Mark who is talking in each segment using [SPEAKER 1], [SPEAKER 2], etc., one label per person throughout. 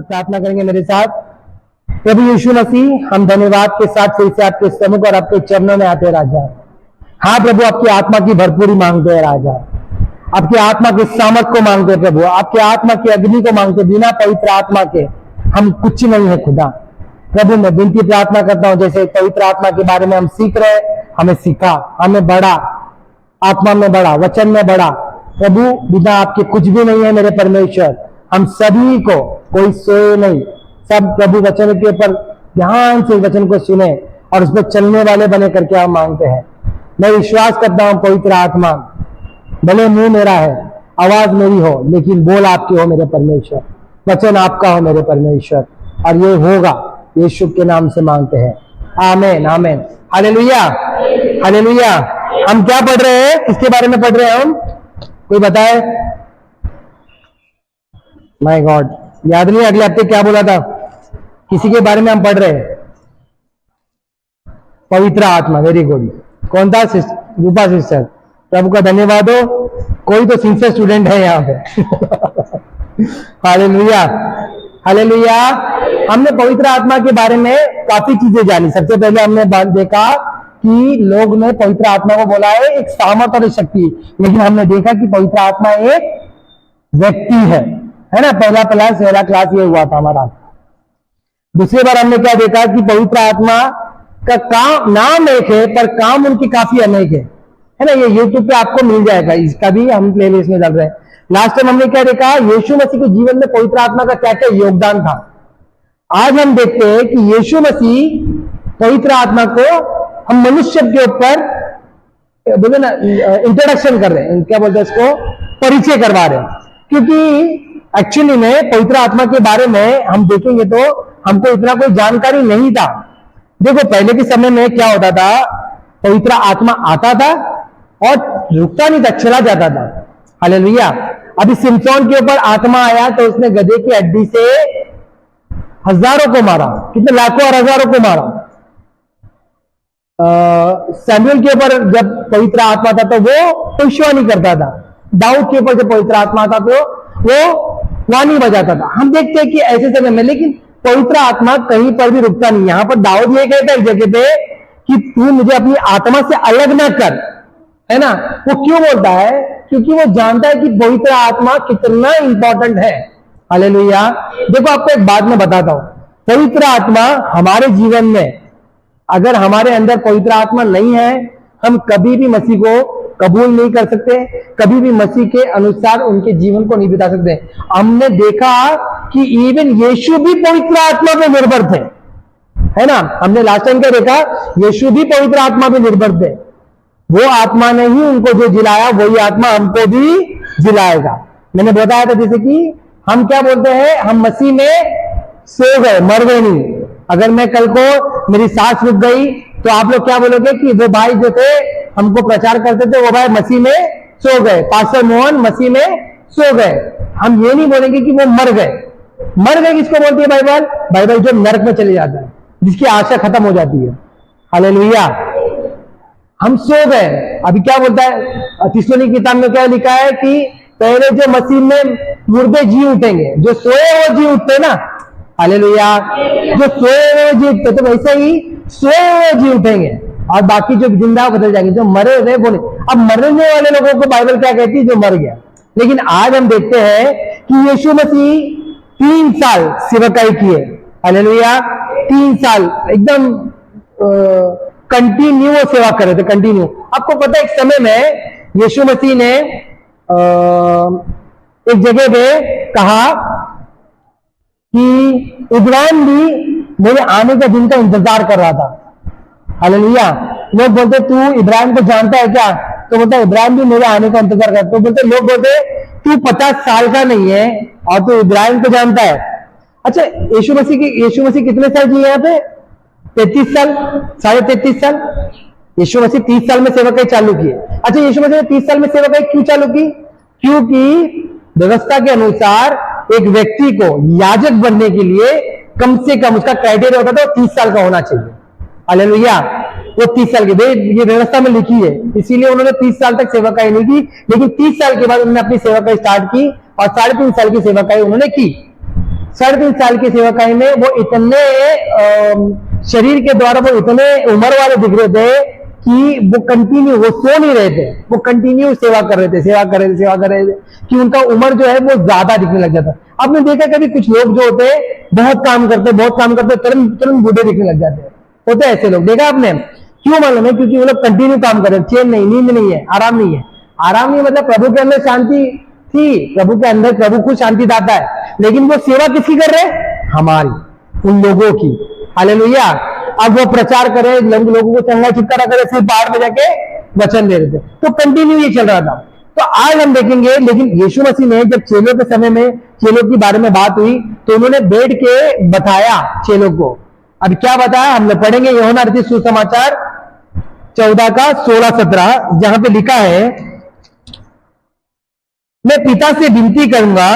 [SPEAKER 1] प्रार्थना करेंगे मेरे साथ। प्रभु यीशु मसीह, हम धन्यवाद के साथ फिर से आपके सम्मुख और आपके चरणों में आते हैं राजा। हाँ प्रभु, आपकी आत्मा की भरपूरी मांगते हैं राजा, आपकी आत्मा के सामर्थ को मांगते हैं प्रभु, आपके आत्मा की अग्नि को मांगते हैं। बिना पवित्र आत्मा के हम कुछ नहीं है खुदा। प्रभु मैं विनती प्रार्थना करता हूँ, जैसे पवित्र आत्मा के बारे में हम सीख रहे, हमें सिखा, हमें बढ़ा, आत्मा में बढ़ा, वचन में बढ़ा। प्रभु बिना आपके कुछ भी नहीं है मेरे परमेश्वर। हम सभी को, कोई सोए नहीं, सब प्रभु वचन के ऊपर ध्यान से वचन को सुने और उस पर चलने वाले बने करके हम मांगते हैं। मैं विश्वास करता हूं पवित्र आत्मा, भले मुंह मेरा है, आवाज मेरी हो, लेकिन बोल आपकी हो मेरे परमेश्वर, वचन आपका हो मेरे परमेश्वर, और ये होगा यीशु के नाम से मांगते हैं, आमीन आमीन। Hallelujah hallelujah. हम क्या पढ़ रहे हैं, किसके बारे में पढ़ रहे हैं हम, कोई बताए? माय गॉड, याद नहीं अगले हफ्ते क्या बोला था, किसी के बारे में हम पढ़ रहे हैं, पवित्र आत्मा। Very good. कौन था? रूपा सिस्टर। प्रभु का धन्यवाद हो, कोई तो सिंसियर स्टूडेंट है यहाँ पे। Hallelujah hallelujah. हमने पवित्र आत्मा के बारे में काफी चीजें जानी। सबसे पहले हमने देखा कि लोग ने पवित्र आत्मा को बोला है एक सामर्थ और शक्ति, लेकिन हमने देखा कि पवित्र आत्मा एक व्यक्ति है ना। पहला क्लास ये हुआ था हमारा। दूसरी बार हमने क्या देखा कि पवित्र आत्मा का काम, नाम एक है पर काम उनकी काफी अनेक है ना। ये यूट्यूब पे आपको मिल जाएगा, इसका भी हम प्लेलिस्ट में डाल रहे हैं। लास्ट टाइम हमने क्या देखा, यीशु मसीह के जीवन में पवित्र आत्मा का क्या क्या योगदान था। आज हम देखते हैं कि यीशु मसीह पवित्र आत्मा को हम मनुष्य के ऊपर बोले ना इंट्रोडक्शन कर रहे हैं, क्या बोलते हैं इसको, परिचय करवा रहे हैं। क्योंकि एक्चुअली में पवित्र आत्मा के बारे में हम देखेंगे तो हमको इतना कोई जानकारी नहीं था। देखो पहले के समय में क्या होता था, पवित्र आत्मा आता था और रुकता नहीं था, चला जाता था। हालेलुया। अभी सिमसोन के ऊपर आत्मा आया तो उसने गधे की हड्डी से हजारों को मारा, कितने लाखों और हजारों को मारा। सैमुएल के ऊपर जब पवित्र आत्मा था तो वो भविष्यवाणी करता था। दाऊद के ऊपर जब पवित्र आत्मा था तो वो वाणी बजाता था। हम देखते हैं कि ऐसे समय में, लेकिन पवित्र आत्मा कहीं पर भी रुकता नहीं। यहां पर दाऊद ये कहता है एक जगह पे कि तू मुझे अपनी आत्मा से अलग ना कर, है ना। वो क्यों बोलता है? क्योंकि वो जानता है कि पवित्र आत्मा कितना इंपॉर्टेंट है। हालेलुया। देखो आपको एक बात मैं बताता हूं, पवित्र आत्मा हमारे जीवन में, अगर हमारे अंदर पवित्र आत्मा नहीं है, हम कभी भी मसीह को कबूल नहीं कर सकते, कभी भी मसीह के अनुसार उनके जीवन को नहीं बिता सकते। हमने देखा कि इवन यीशु भी पवित्र आत्मा पे निर्भर थे, है ना। हमने लास्ट टाइम क्या देखा, यीशु भी पवित्र आत्मा पे निर्भर थे। वो आत्मा ने ही उनको जो जिलाया, वही आत्मा हमको भी जिलाएगा। मैंने बताया था जैसे कि हम क्या बोलते हैं, हम मसीह में सो गए, मर गए नहीं। अगर मैं कल को मेरी सांस रुक गई तो आप लोग क्या बोलोगे कि वो भाई जो थे हमको प्रचार करते थे, वो भाई मसीह में सो गए, पास्टर मोहन मसीह में सो गए। हम ये नहीं बोलेंगे कि वो मर गए। मर गए किसको बोलती है बाइबल? बाइबल जो नरक में चले जाता है, जिसकी आशा खत्म हो जाती है। हालेलुया। हम सो गए। अभी क्या बोलता है तीसरी किताब में, क्या लिखा है कि पहले जो मसीह में मुर्दे जी उठेंगे, जो सोए वो जी उठते ना। हालेलुया। जो सोए हुए जी उठते, तो वैसे ही सोए हुए जी उठेंगे और बाकी जो जिंदा बदल जाएंगे। जो मरे हुए बोले, अब मरने वाले लोगों को बाइबल क्या कहती है? जो मर गया। लेकिन आज हम देखते हैं कि यीशु मसीह 3 साल सेवकाई किए। हालेलुया। 3 साल एकदम कंटिन्यू वो सेवा कर रहे थे, कंटिन्यू। आपको पता है एक समय में यीशु मसीह ने एक जगह पे कहा कि इब्राहिम भी मेरे आने के दिन का इंतजार कर रहा था। हालेलुया। लोग बोलते तू इब्राहिम को जानता है क्या? तो बोलता इब्राहिम भी मेरे आने का इंतजार करता है। तो बोलते, लोग बोलते तू 50 साल का नहीं है और तू इब्राहिम को जानता है। अच्छा, यीशु मसीह कितने साल जिए यहाँ पे? 33 साल, 33.5 साल। यीशु मसीह 30 साल में सेवकाई चालू की। अच्छा, यीशु मसीह ने 30 साल में सेवकाई क्यों चालू की? क्योंकि व्यवस्था के अनुसार एक व्यक्ति को याजक बनने के लिए कम से कम उसका क्राइटेरिया होता था 30 साल का होना चाहिए। हालेलुया। वो 30 साल के, ये व्यवस्था में लिखी है, इसीलिए उन्होंने 30 साल तक सेवकाई नहीं की। लेकिन 30 साल के बाद उन्होंने अपनी सेवकाई स्टार्ट की और 3.5 साल की सेवकाई उन्होंने की। 3.5 साल की सेवकाई में वो इतने शरीर के द्वारा वो इतने उम्र वाले दिख रहे थे कि वो कंटिन्यू, वो सो नहीं रहे थे, वो कंटिन्यू सेवा कर रहे थे, सेवा कर रहे थे, सेवा कर रहे थे, कि उनका उम्र जो है वो ज्यादा दिखने लग जाता। आपने देखा कभी कुछ लोग जो होते बहुत काम करते तुरंत तुरंत बूढ़े दिखने लग जाते हैं, होते ऐसे लोग, देखा आपने? क्यों मालूम है? क्योंकि वो लोग कंटिन्यू काम कर रहे हैं, चैन नहीं, नींद नहीं है, आराम नहीं है। आराम नहीं मतलब प्रभु के अंदर शांति थी, प्रभु के अंदर प्रभु खुद शांति दाता है, लेकिन वो सेवा किसकी कर रहे? हमारी, उन लोगों की। हालेलुया। अब वो प्रचार करे, लोगों को चंगा छुटकारा करे, फिर पहाड़ में जाके वचन दे रहे थे, तो कंटिन्यू ये चल रहा था। तो आज हम देखेंगे, लेकिन यीशु मसीह ने जब चेलों के समय में चेलों के बारे में बात हुई तो उन्होंने बैठ के बताया चेलों को। अब क्या बताया हम लोग पढ़ेंगे, यूहन्ना रचित सुसमाचार 14 का 16-17, जहां पे लिखा है, मैं पिता से विनती करूंगा,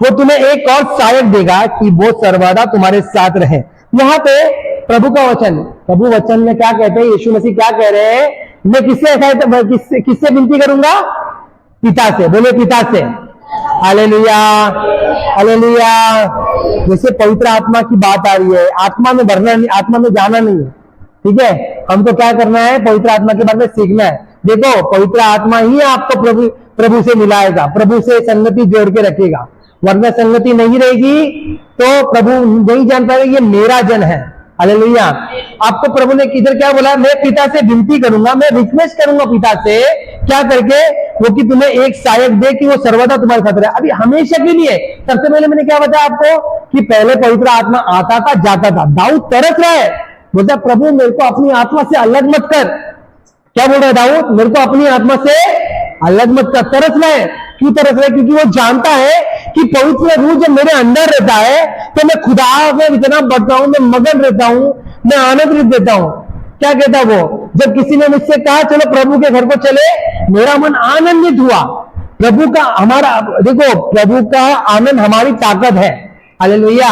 [SPEAKER 1] वो तुम्हें एक और सहायक देगा कि वो सर्वदा तुम्हारे साथ रहे। यहां पे प्रभु का वचन, प्रभु वचन में क्या कहते हैं? यीशु मसीह क्या कह रहे हैं? मैं किससे विनती करूंगा? पिता से। बोले पिता से। Hallelujah, hallelujah. जैसे पवित्र आत्मा की बात आ रही है, आत्मा में भरना नहीं, आत्मा में जाना नहीं है, ठीक है? हमको क्या करना है? पवित्र आत्मा के बारे में सीखना है। देखो, पवित्र आत्मा ही आपको प्रभु से मिलाएगा, प्रभु से संगति जोड़ के रखेगा, वरना संगति नहीं रहेगी तो प्रभु नहीं जान पाएगा ये मेरा जन है। हालेलुया। आपको प्रभु ने किधर क्या बोला? मैं पिता से विनती करूंगा, मैं रिक्वेस्ट करूंगा पिता से, क्या करके? वो कि तुम्हें एक सहायक दे कि वो सर्वदा तुम्हारे साथ रहे, अभी हमेशा के लिए। सबसे पहले मैंने क्या बताया आपको कि पहले पवित्र आत्मा आता था, जाता था। दाऊद तरस रहा है, बोलता प्रभु मेरे को अपनी आत्मा से अलग मत कर। क्या बोल रहा है दाऊद? मेरे को अपनी आत्मा से अलग मत कर। तरस रहा है, क्यों तरस रहा है? क्योंकि वो जानता है कि पवित्र रूह जब मेरे अंदर रहता है तो मैं खुदा में इतना बढ़ता हूं, मैं मगन रहता हूं, मैं आनंद रहता हूं। क्या कहता वो? जब किसी ने मुझसे कहा चलो प्रभु के घर को चले, मेरा मन आनंदित हुआ। प्रभु का हमारा, देखो प्रभु का आनंद हमारी ताकत है। हालेलुया।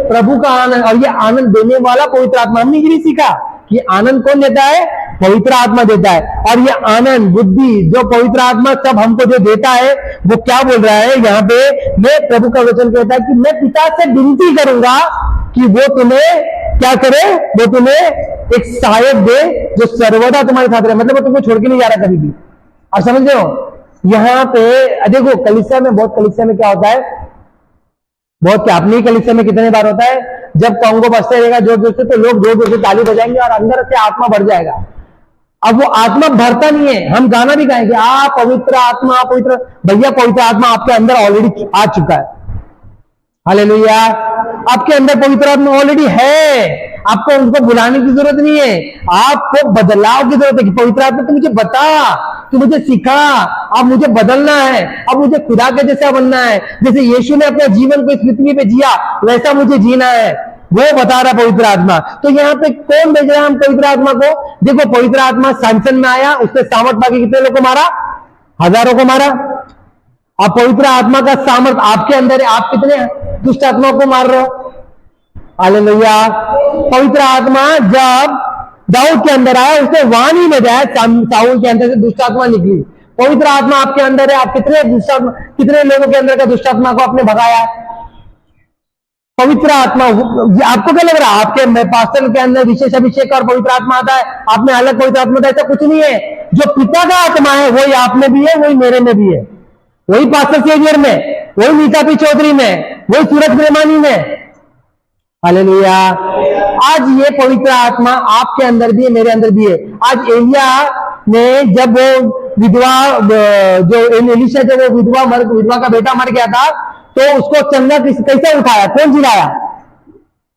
[SPEAKER 1] प्रभु का आनंद, और ये आनंद देने वाला पवित्र आत्मा। हमने ये भी सीखा कि आनंद कौन देता है? पवित्र आत्मा देता है। और ये आनंद, बुद्धि जो पवित्र आत्मा सब हमको जो देता है, वो क्या बोल रहा है यहाँ पे? मैं प्रभु का वचन कहता है कि मैं पिता से विनती करूंगा कि वो तुम्हें क्या करे? वो तुम्हें एक सहायक दे जो सर्वदा तुम्हारे साथ रहे, मतलब वो तुमको छोड़ के नहीं जा रहा कभी भी। और समझ रहे हो? यहाँ पे देखो कलीसिया में, बहुत कलीसिया में क्या होता है, बहुत क्या अपनी कलीसिया में कितने बार होता है, जब कॉन्गो बजते रहेगा जोर जोर से तो लोग जोर जोर से ताली बजाएंगे और अंदर से आत्मा भर जाएगा। अब वो आत्मा भरता नहीं है, हम गाना भी गाएंगे आ पवित्र आत्मा, पवित्र। भैया पवित्र आत्मा आपके अंदर ऑलरेडी आ चुका है। हालेलुया। आपके अंदर पवित्र आत्मा ऑलरेडी है, आपको उनको बुलाने की जरूरत नहीं है, आपको बदलाव की जरूरत है कि पवित्र आत्मा तू मुझे बता, तू मुझे सिखा, अब मुझे बदलना है, अब मुझे खुदा के जैसा बनना है। जैसे यीशु ने अपने जीवन को इस पृथ्वी पे जिया वैसा मुझे जीना है, वो बता रहा पवित्र आत्मा। तो यहाँ पे कौन भेज रहा है हम पवित्र आत्मा को? देखो पवित्र आत्मा सैमसन में आया, उसने सामर्थ पाके कितने लोग को मारा? हजारों को मारा। अब पवित्र आत्मा का सामर्थ आपके अंदर है, आप कितने दुष्ट आत्माओं को मार रहे हो? हालेलुया। पवित्र आत्मा जब दाऊद के अंदर आया, उसने वाणी में जाया, साउल के अंदर से दुष्ट आत्मा निकली। पवित्र आत्मा आपके अंदर है, आप कितने दुष्ट आत्मा, कितने लोगों के अंदर का दुष्ट आत्मा को आपने भगाया? पवित्र आत्मा। आपको क्या लग रहा है आपके पास्टर के अंदर विशेष अभिषेक और पवित्र आत्मा आता है, आप में अलग पवित्र आत्मा आता है? ऐसा कुछ नहीं है। जो पिता का आत्मा है वही आप में भी है, वही मेरे में भी है, वही पास्टर सेवियर में, वही नीता पी चौधरी में, वही सूरज प्रेमानी में। हालेलुया। आज ये पवित्र आत्मा आपके अंदर भी है, मेरे अंदर भी है। आज एलिया ने जब वो विधवा, जो एलिशा, जब वो विधवा का बेटा मर गया था तो उसको चंगा कैसे उठाया? कौन जिलाया?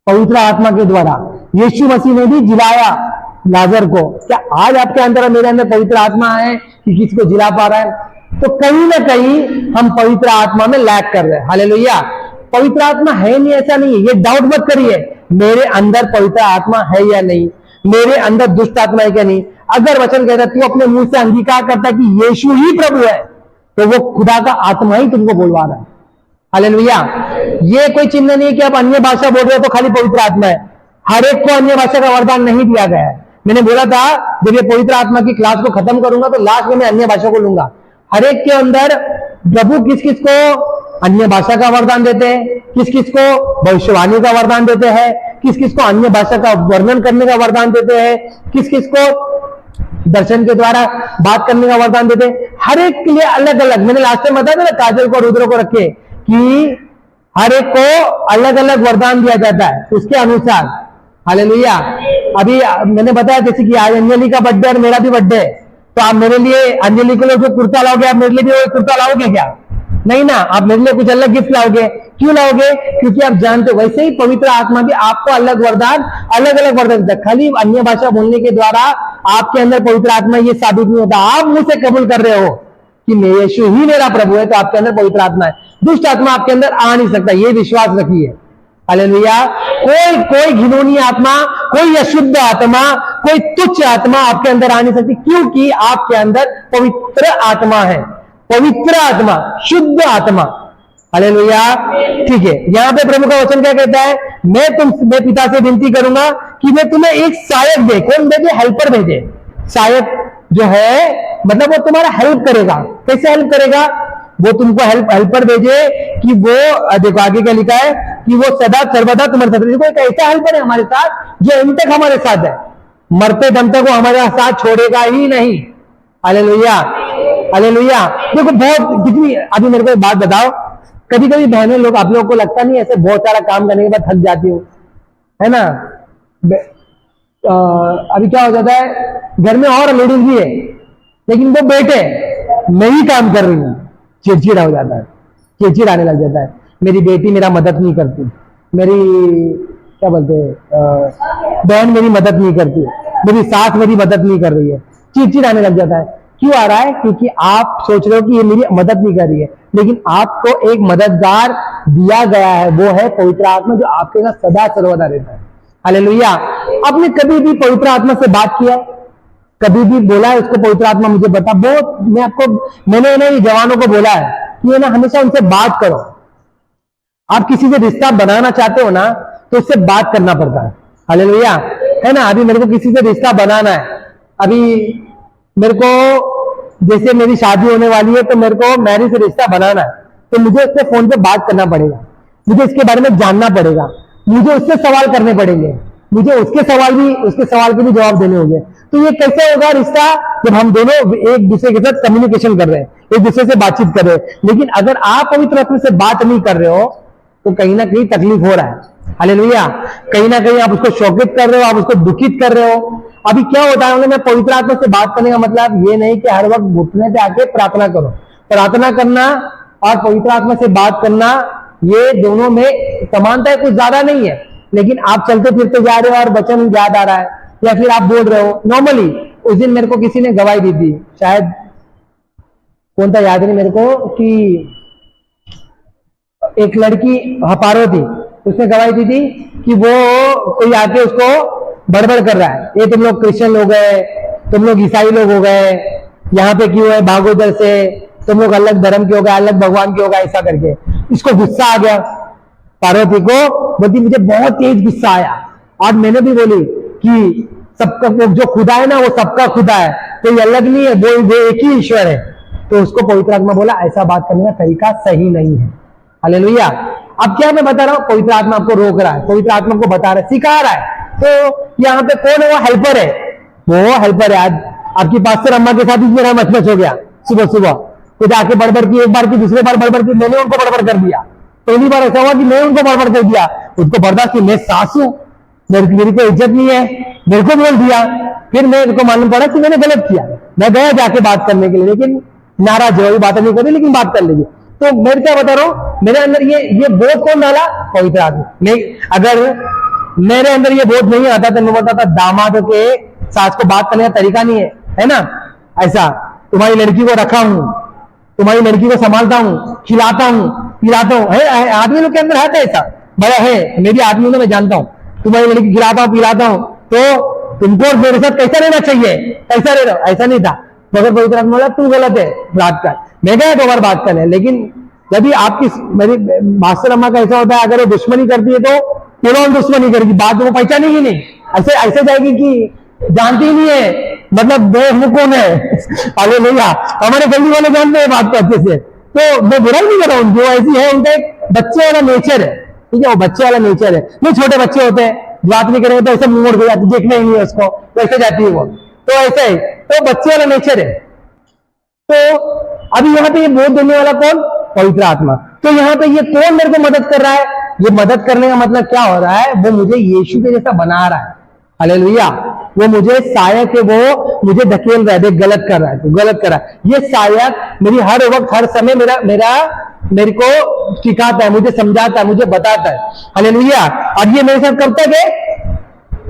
[SPEAKER 1] पवित्र आत्मा के द्वारा। यीशु मसीह ने भी जिलाया लाजर को। क्या आज आपके अंदर और मेरे अंदर पवित्र आत्मा है कि किसको जिला पा रहा है? तो कहीं ना कहीं हम पवित्र आत्मा में लैक कर रहे हैं। हालेलुया। पवित्र आत्मा है नहीं, ऐसा नहीं है, ये डाउट मत करिए मेरे अंदर पवित्र आत्मा है या नहीं, मेरे अंदर दुष्ट आत्मा है क्या नहीं। अगर वचन कहता है तू अपने मुंह से अंगीकार करता है कि यीशु ही प्रभु है, तो वो खुदा का आत्मा ही तुमको बोलवा रहा है। हालेलुया। ये कोई चिन्ह नहीं है कि आप अन्य भाषा बोल रहे हो तो खाली पवित्र आत्मा है। हर एक को अन्य भाषा का वरदान नहीं दिया गया है। मैंने बोला था जब ये पवित्र आत्मा की क्लास को खत्म करूंगा तो लास्ट में मैं अन्य भाषा को लूंगा। हर एक के अंदर प्रभु किस किस को अन्य भाषा का वरदान देते हैं, किस किस को भविष्यवाणी का वरदान देते हैं, किस किस को अन्य भाषा का वर्णन करने का वरदान देते हैं, किस किस को दर्शन के द्वारा बात करने का वरदान देते हैं। हर एक के लिए अलग अलग, मैंने लास्ट टाइम बताया था ना काजल को रुद्र को रखे कि हर एक को अलग अलग वरदान दिया जाता है उसके अनुसार। हालेलुया। अभी मैंने बताया जैसे कि आज अंजलि का बर्थडे और मेरा भी बर्थडे है, तो आप मेरे लिए अंजलि के लिए जो कुर्ता लाओगे, आप मेरे लिए भी वो कुर्ता लाओगे क्या? नहीं ना, आप मेरे लिए कुछ अलग गिफ्ट लाओगे। क्यों लाओगे? क्योंकि आप जानते हो। वैसे ही पवित्र आत्मा भी आपको अलग वरदान, अलग अलग वरदान देता है। खाली अन्य भाषा बोलने के द्वारा आपके अंदर पवित्र आत्मा ये साबित नहीं होता। आप मुझ से कबूल कर रहे हो कि यीशु ही मेरा प्रभु है, तो आपके अंदर पवित्र आत्मा है। दुष्ट आत्मा आपके अंदर आ नहीं सकता, ये विश्वास रखिए। हालेलुया। कोई घिनौनी आत्मा, कोई अशुद्ध आत्मा, कोई तुच्छ आत्मा आपके अंदर आ नहीं सकती, क्योंकि आपके अंदर पवित्र आत्मा है, पवित्र आत्मा, शुद्ध आत्मा। हालेलुया। ठीक है, यहां पे प्रभु का वचन क्या कहता है? मैं पिता से विनती करूंगा कि मैं तुम्हें एक सहायक दे। कौन भेजे? हेल्पर भेजे। सहायक जो है मतलब वो तुम्हारा हेल्प करेगा। कैसे हेल्प करेगा? वो तुमको हेल्पर भेजे कि वो, देखो आगे क्या लिखा है, कि वो सदा सर्वदा तुम्हारे साथ। देखो एक ऐसा हेल्पर है हमारे साथ जो इन तक हमारे साथ है, मरते दम तक वो हमारे साथ छोड़ेगा ही नहीं। Hallelujah, hallelujah. देखो बहुत कितनी, अभी मेरे को एक बात बताओ, कभी कभी बहनें लोग, आप लोगों को लगता नहीं ऐसे बहुत सारा काम करने के बाद थक जाती हूँ, है ना? अभी क्या हो जाता है, घर में और लेडीज भी है, लेकिन वो बेटे मैं ही काम कर रही हूँ, चिड़चिड़ा हो जाता है, चिड़चिड़ आने लग जाता है। मेरी बेटी मेरा मदद नहीं करती, मेरी क्या बोलते हैं बहन मेरी मदद नहीं करती, मेरी सास मेरी मदद नहीं कर रही है, चिड़चिड़ आने लग जाता है। क्यों आ रहा है? क्योंकि आप सोच रहे हो कि ये मेरी मदद नहीं कर रही है, लेकिन आपको एक मददगार दिया गया है, वो है पवित्र आत्मा, जो आपके साथ सदा सर्वदा रहता है। हालेलुया। आपने कभी भी पवित्र आत्मा से बात किया है? कभी भी बोला है उसको पवित्र आत्मा मुझे बता? बहुत मैंने ना ये जवानों को बोला है कि ना हमेशा उनसे बात करो। आप किसी से रिश्ता बनाना चाहते हो ना, तो उससे बात करना पड़ता है। हालेलुया, है ना? अभी मेरे को किसी से रिश्ता बनाना है, अभी मेरे को जैसे मेरी शादी होने वाली है, तो मेरे को मैरिज से रिश्ता बनाना है, तो मुझे उससे फोन पे बात करना पड़ेगा, मुझे इसके बारे में जानना पड़ेगा, मुझे उससे सवाल करने पड़ेंगे, मुझे उसके सवाल के भी जवाब देने होंगे। तो ये कैसे होगा रिश्ता? जब हम दोनों एक दूसरे के साथ कम्युनिकेशन कर रहे हैं, एक दूसरे से बातचीत कर रहे हैं। लेकिन अगर आप पवित्र आत्मा से बात नहीं कर रहे हो, तो कहीं ना कहीं तकलीफ हो रहा है। हालेलुया। कहीं ना कहीं आप उसको शोकित कर रहे हो, आप उसको दुखित कर रहे हो। अभी क्या होता है, मैं पवित्र आत्मा से बात करने का मतलब ये नहीं कि हर वक्त घुटने पे आके प्रार्थना करो। प्रार्थना करना और पवित्र आत्मा से बात करना, ये दोनों में समानता है, कुछ ज्यादा नहीं है। लेकिन आप चलते फिरते जा रहे हो और वचन याद आ रहा है, या फिर आप बोल रहे हो नॉर्मली। उस दिन मेरे को किसी ने गवाही दी थी, शायद कौन था याद नहीं मेरे को, कि एक लड़की पार्वती, उसने गवाही दी थी कि वो कोई आके उसको बड़बड़ कर रहा है, ये तुम लोग क्रिश्चियन लोग गए, तुम लोग ईसाई लोग हो गए, यहाँ पे क्यों है, भागो इधर से, तुम लोग अलग धर्म के हो गए, अलग भगवान के हो गए, ऐसा करके। इसको गुस्सा आ गया पार्वती को, बोलती मुझे बहुत तेज गुस्सा आया। आज मैंने भी बोली कि सबका जो खुदा है ना, वो सबका खुदा है, कोई अलग नहीं है, वो एक ही ईश्वर है। तो उसको पवित्र आत्मा बोला ऐसा बात करने का तरीका सही नहीं है। हालेलुया। अब क्या मैं बता रहा हूं, पवित्र आत्मा आपको रोक रहा है, पवित्र आत्मा को बता रहा है, सिखा रहा है। तो यहाँ पे कौन है? वो हेल्पर है, वो हेल्पर है। आज आपकी पास्टर अम्मा के साथ ही मेरा मचमच हो गया सुबह सुबह, तो जाके बड़बड़ की, एक बार की, दूसरे बार बड़बड़ की, मैंने उनको बड़बड़ कर दिया। पहली बार ऐसा हुआ कि मैं उनको बड़बड़ कर दिया, उसको बर्दाश्त की, मैं सास हूं, मेरी को इज्जत नहीं है, मेरे को बोल दिया। फिर मेरे को मालूम पड़ा कि मैंने गलत किया, मैं गया जाके बात करने के लिए, लेकिन नाराज है, बात नहीं करी, लेकिन बात कर लेगी। तो मैं क्या बता रहा हूं, मेरे अंदर ये बोध कौन डाला? पवित्र आत्मा। अगर मेरे अंदर ये बोध नहीं आता तो मैं बताता दामादों के सास को बात करने का तरीका नहीं है, है ना? ऐसा तुम्हारी लड़की को रखा हूं, तुम्हारी लड़की को संभालता हूं, खिलाता हूं, पिलाता हूं, है आदमी लोग के अंदर है ऐसा, बड़ा है, मेरी आदमी मैं जानता हूं, तुम्हारी लड़की खिलाता हूं, पिलाता हूं, तो तुमको मेरे साथ कैसा रहना चाहिए, कैसा रह रहा, ऐसा नहीं था। मगर पवित्र आत्मा बोला तू गलत है, बात कर। मैं गया दो बार बात करने, लेकिन यदि आपकी मेरी मास्टर अम्मा का ऐसा होता है, अगर वो दुश्मनी करती है तो पूरा दुश्मनी करेगी, बात वो पहचानेगी नहीं, ऐसे जाएगी कि जानती ही नहीं है, मतलब वो कौन है। हालेलुया। हमारे गली वाले जानते हैं बात को अच्छे से, तो मैं बुराई नहीं कर रहा हूँ, जो ऐसी है उनका एक बच्चे वाला नेचर है, ठीक है, वो बच्चे वाला नेचर है। नहीं, छोटे बच्चे होते हैं, बात नहीं करेंगे तो ऐसे मुंह मोड़ के जाती, देखना ही नहीं है उसको, वैसे जाती है वो, तो ऐसा है, तो बच्चे वाला नेचर है। तो अभी यहाँ पे ये बोध देने वाला कौन? पवित्र आत्मा। तो यहाँ पे ये कौन मेरे को मदद कर रहा है? ये मदद करने का मतलब क्या हो रहा है? वो मुझे यीशु के जैसा बना रहा है। हालेलुया। वो मुझे सहायक है, वो मुझे धकेल रहा है, देख गलत कर रहा है तो गलत कर रहा है। ये सहायक मेरी हर वक्त हर समय मेरे को सिखाता है, मुझे समझाता है, मुझे बताता है। हालेलुया। और ये मेरे साथ कब तक है?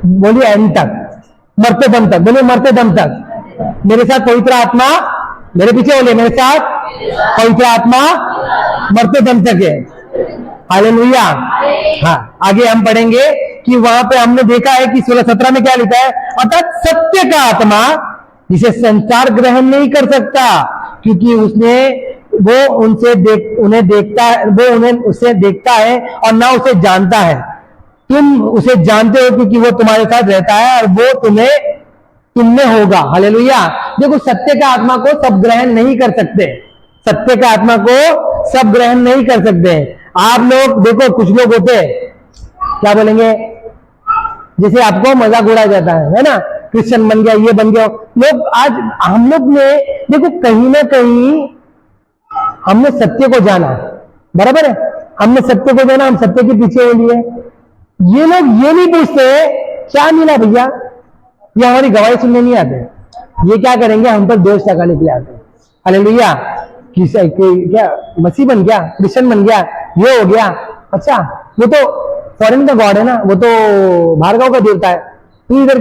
[SPEAKER 1] बोलिए एंड तक, मरते दम तक। बोलिए मरते दम तक मेरे साथ पवित्र आत्मा, मेरे पीछे बोलिए मेरे साथ पवित्र आत्मा मरते दम तक है। हालेलुया। हाँ, आगे हम पढ़ेंगे कि वहां पे हमने देखा है कि 16-17 में क्या लिखा है, अर्थात सत्य का आत्मा जिसे संसार ग्रहण नहीं कर सकता, क्योंकि वो उन्हें देखता है, वो उन्हें उसे देखता है और ना उसे जानता है। तुम उसे जानते हो क्योंकि वो तुम्हारे साथ रहता है और वो तुमने होगा। हालेलुया। देखो, सत्य का आत्मा को सब ग्रहण नहीं कर सकते, सत्य का आत्मा को सब ग्रहण नहीं कर सकते। आप लोग देखो, कुछ लोग होते हैं, क्या बोलेंगे, जैसे आपको मजाक उड़ाया जाता है ना, क्रिश्चियन बन गया, ये बन गया लोग। आज हम लोग ने देखो, कहीं ना कहीं हमने सत्य को जाना, बराबर है, हमने सत्य को जाना, हम सत्य के पीछे हो लिए। ये लोग ये नहीं पूछते क्या मिला भैया, ये हमारी गवाही सुनने नहीं आते, ये क्या करेंगे, हम पर दोष लगाने के लिए आते हैं। हालेलुया। क्या मसीह बन गया, क्रिश्चियन बन गया, ये हो गया, अच्छा वो तो फॉरेन का गॉड है ना, वो तो भार्गव का देवता है, तो इधर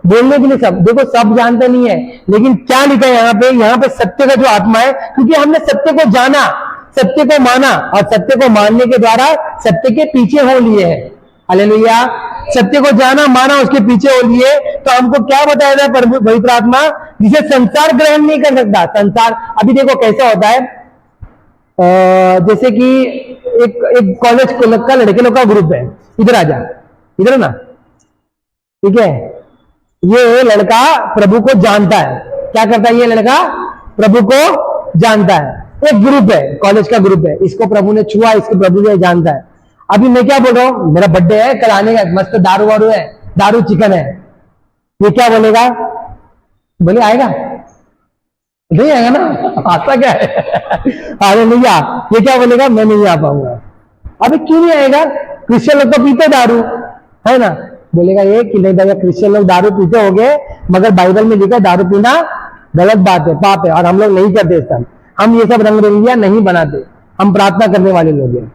[SPEAKER 1] बोलने के लिए सब देखो, सब जानते नहीं है, लेकिन क्या लिखा है यहाँ पे सत्य का जो आत्मा है, क्योंकि हमने सत्य को जाना, सत्य को माना, और सत्य को मानने के द्वारा सत्य के पीछे हो लिए है। हालेलुया। सत्य को जाना, माना, उसके पीछे हो लिए, तो हमको क्या बताया जाए, पवित्र आत्मा जिसे संसार ग्रहण नहीं कर सकता। संसार, अभी देखो कैसा होता है, जैसे कि एक कॉलेज का लड़के लोग का ग्रुप है, इधर आ जा, इधर ना, ठीक है, ये लड़का प्रभु को जानता है। क्या करता है ये लड़का? प्रभु को जानता है। एक ग्रुप है, कॉलेज का ग्रुप है, इसको प्रभु ने छुआ, इसको प्रभु ने जानता है। अभी मैं क्या बोल रहा हूं, मेरा बर्थडे है, कल आने का, मस्त दारू वारू है, दारू चिकन है, ये क्या बोलेगा? बोले आएगा? नहीं आएगा ना, आता क्या है? अरे नहीं आ, ये क्या बोलेगा? मैं नहीं आ पाऊंगा। अभी क्यों नहीं आएगा? क्रिश्चियन लोग तो पीते दारू है ना, बोलेगा ये कि नहीं भैया, क्रिश्चियन लोग दारू पीते होंगे, मगर बाइबल में लिखा दारू पीना गलत बात है, पाप है, और हम लोग नहीं करते सब, हम ये सब रंग बिरंगियां नहीं बनाते, हम प्रार्थना करने वाले लोग हैं,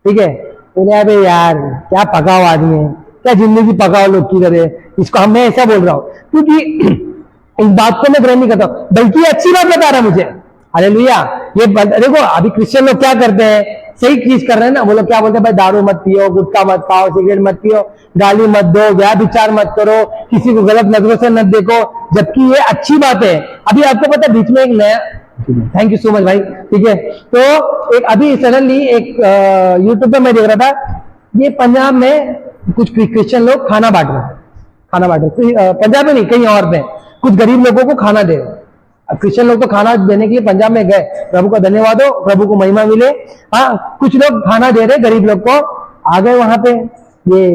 [SPEAKER 1] ठीक है। बोले अबे यार क्या पकाओ आदमी है, क्या जिंदगी पकाओ लोग की तरह, इसको मैं ऐसा बोल रहा हूं क्योंकि इस बात को मैं ग्रहण नहीं करता, बल्कि अच्छी बात बता रहा है मुझे। हालेलुया। ये देखो, अभी क्रिश्चियन लोग क्या करते हैं, सही चीज कर रहे हैं ना, वो लोग क्या बोलते हैं, भाई दारू मत पियो, गुटखा मत खाओ, सिगरेट मत पियो, गाली मत दो, व्यभिचार मत करो, किसी को गलत नजरों से मत देखो, जबकि ये अच्छी बात है। अभी आपको पता है बीच में एक नया, थैंक यू सो मच भाई, ठीक है, तो एक अभी सडनली एक यूट्यूब पे मैं देख रहा था, ये पंजाब में कुछ क्रिश्चियन लोग खाना बांट रहे, पंजाब में नहीं कहीं और पे, कुछ गरीब लोगों को खाना दे रहे। अब क्रिश्चियन लोग तो खाना देने के लिए पंजाब में गए, प्रभु का धन्यवाद हो, प्रभु को महिमा मिले। हाँ, कुछ लोग खाना दे रहे गरीब लोग को, आ गए वहां पे ये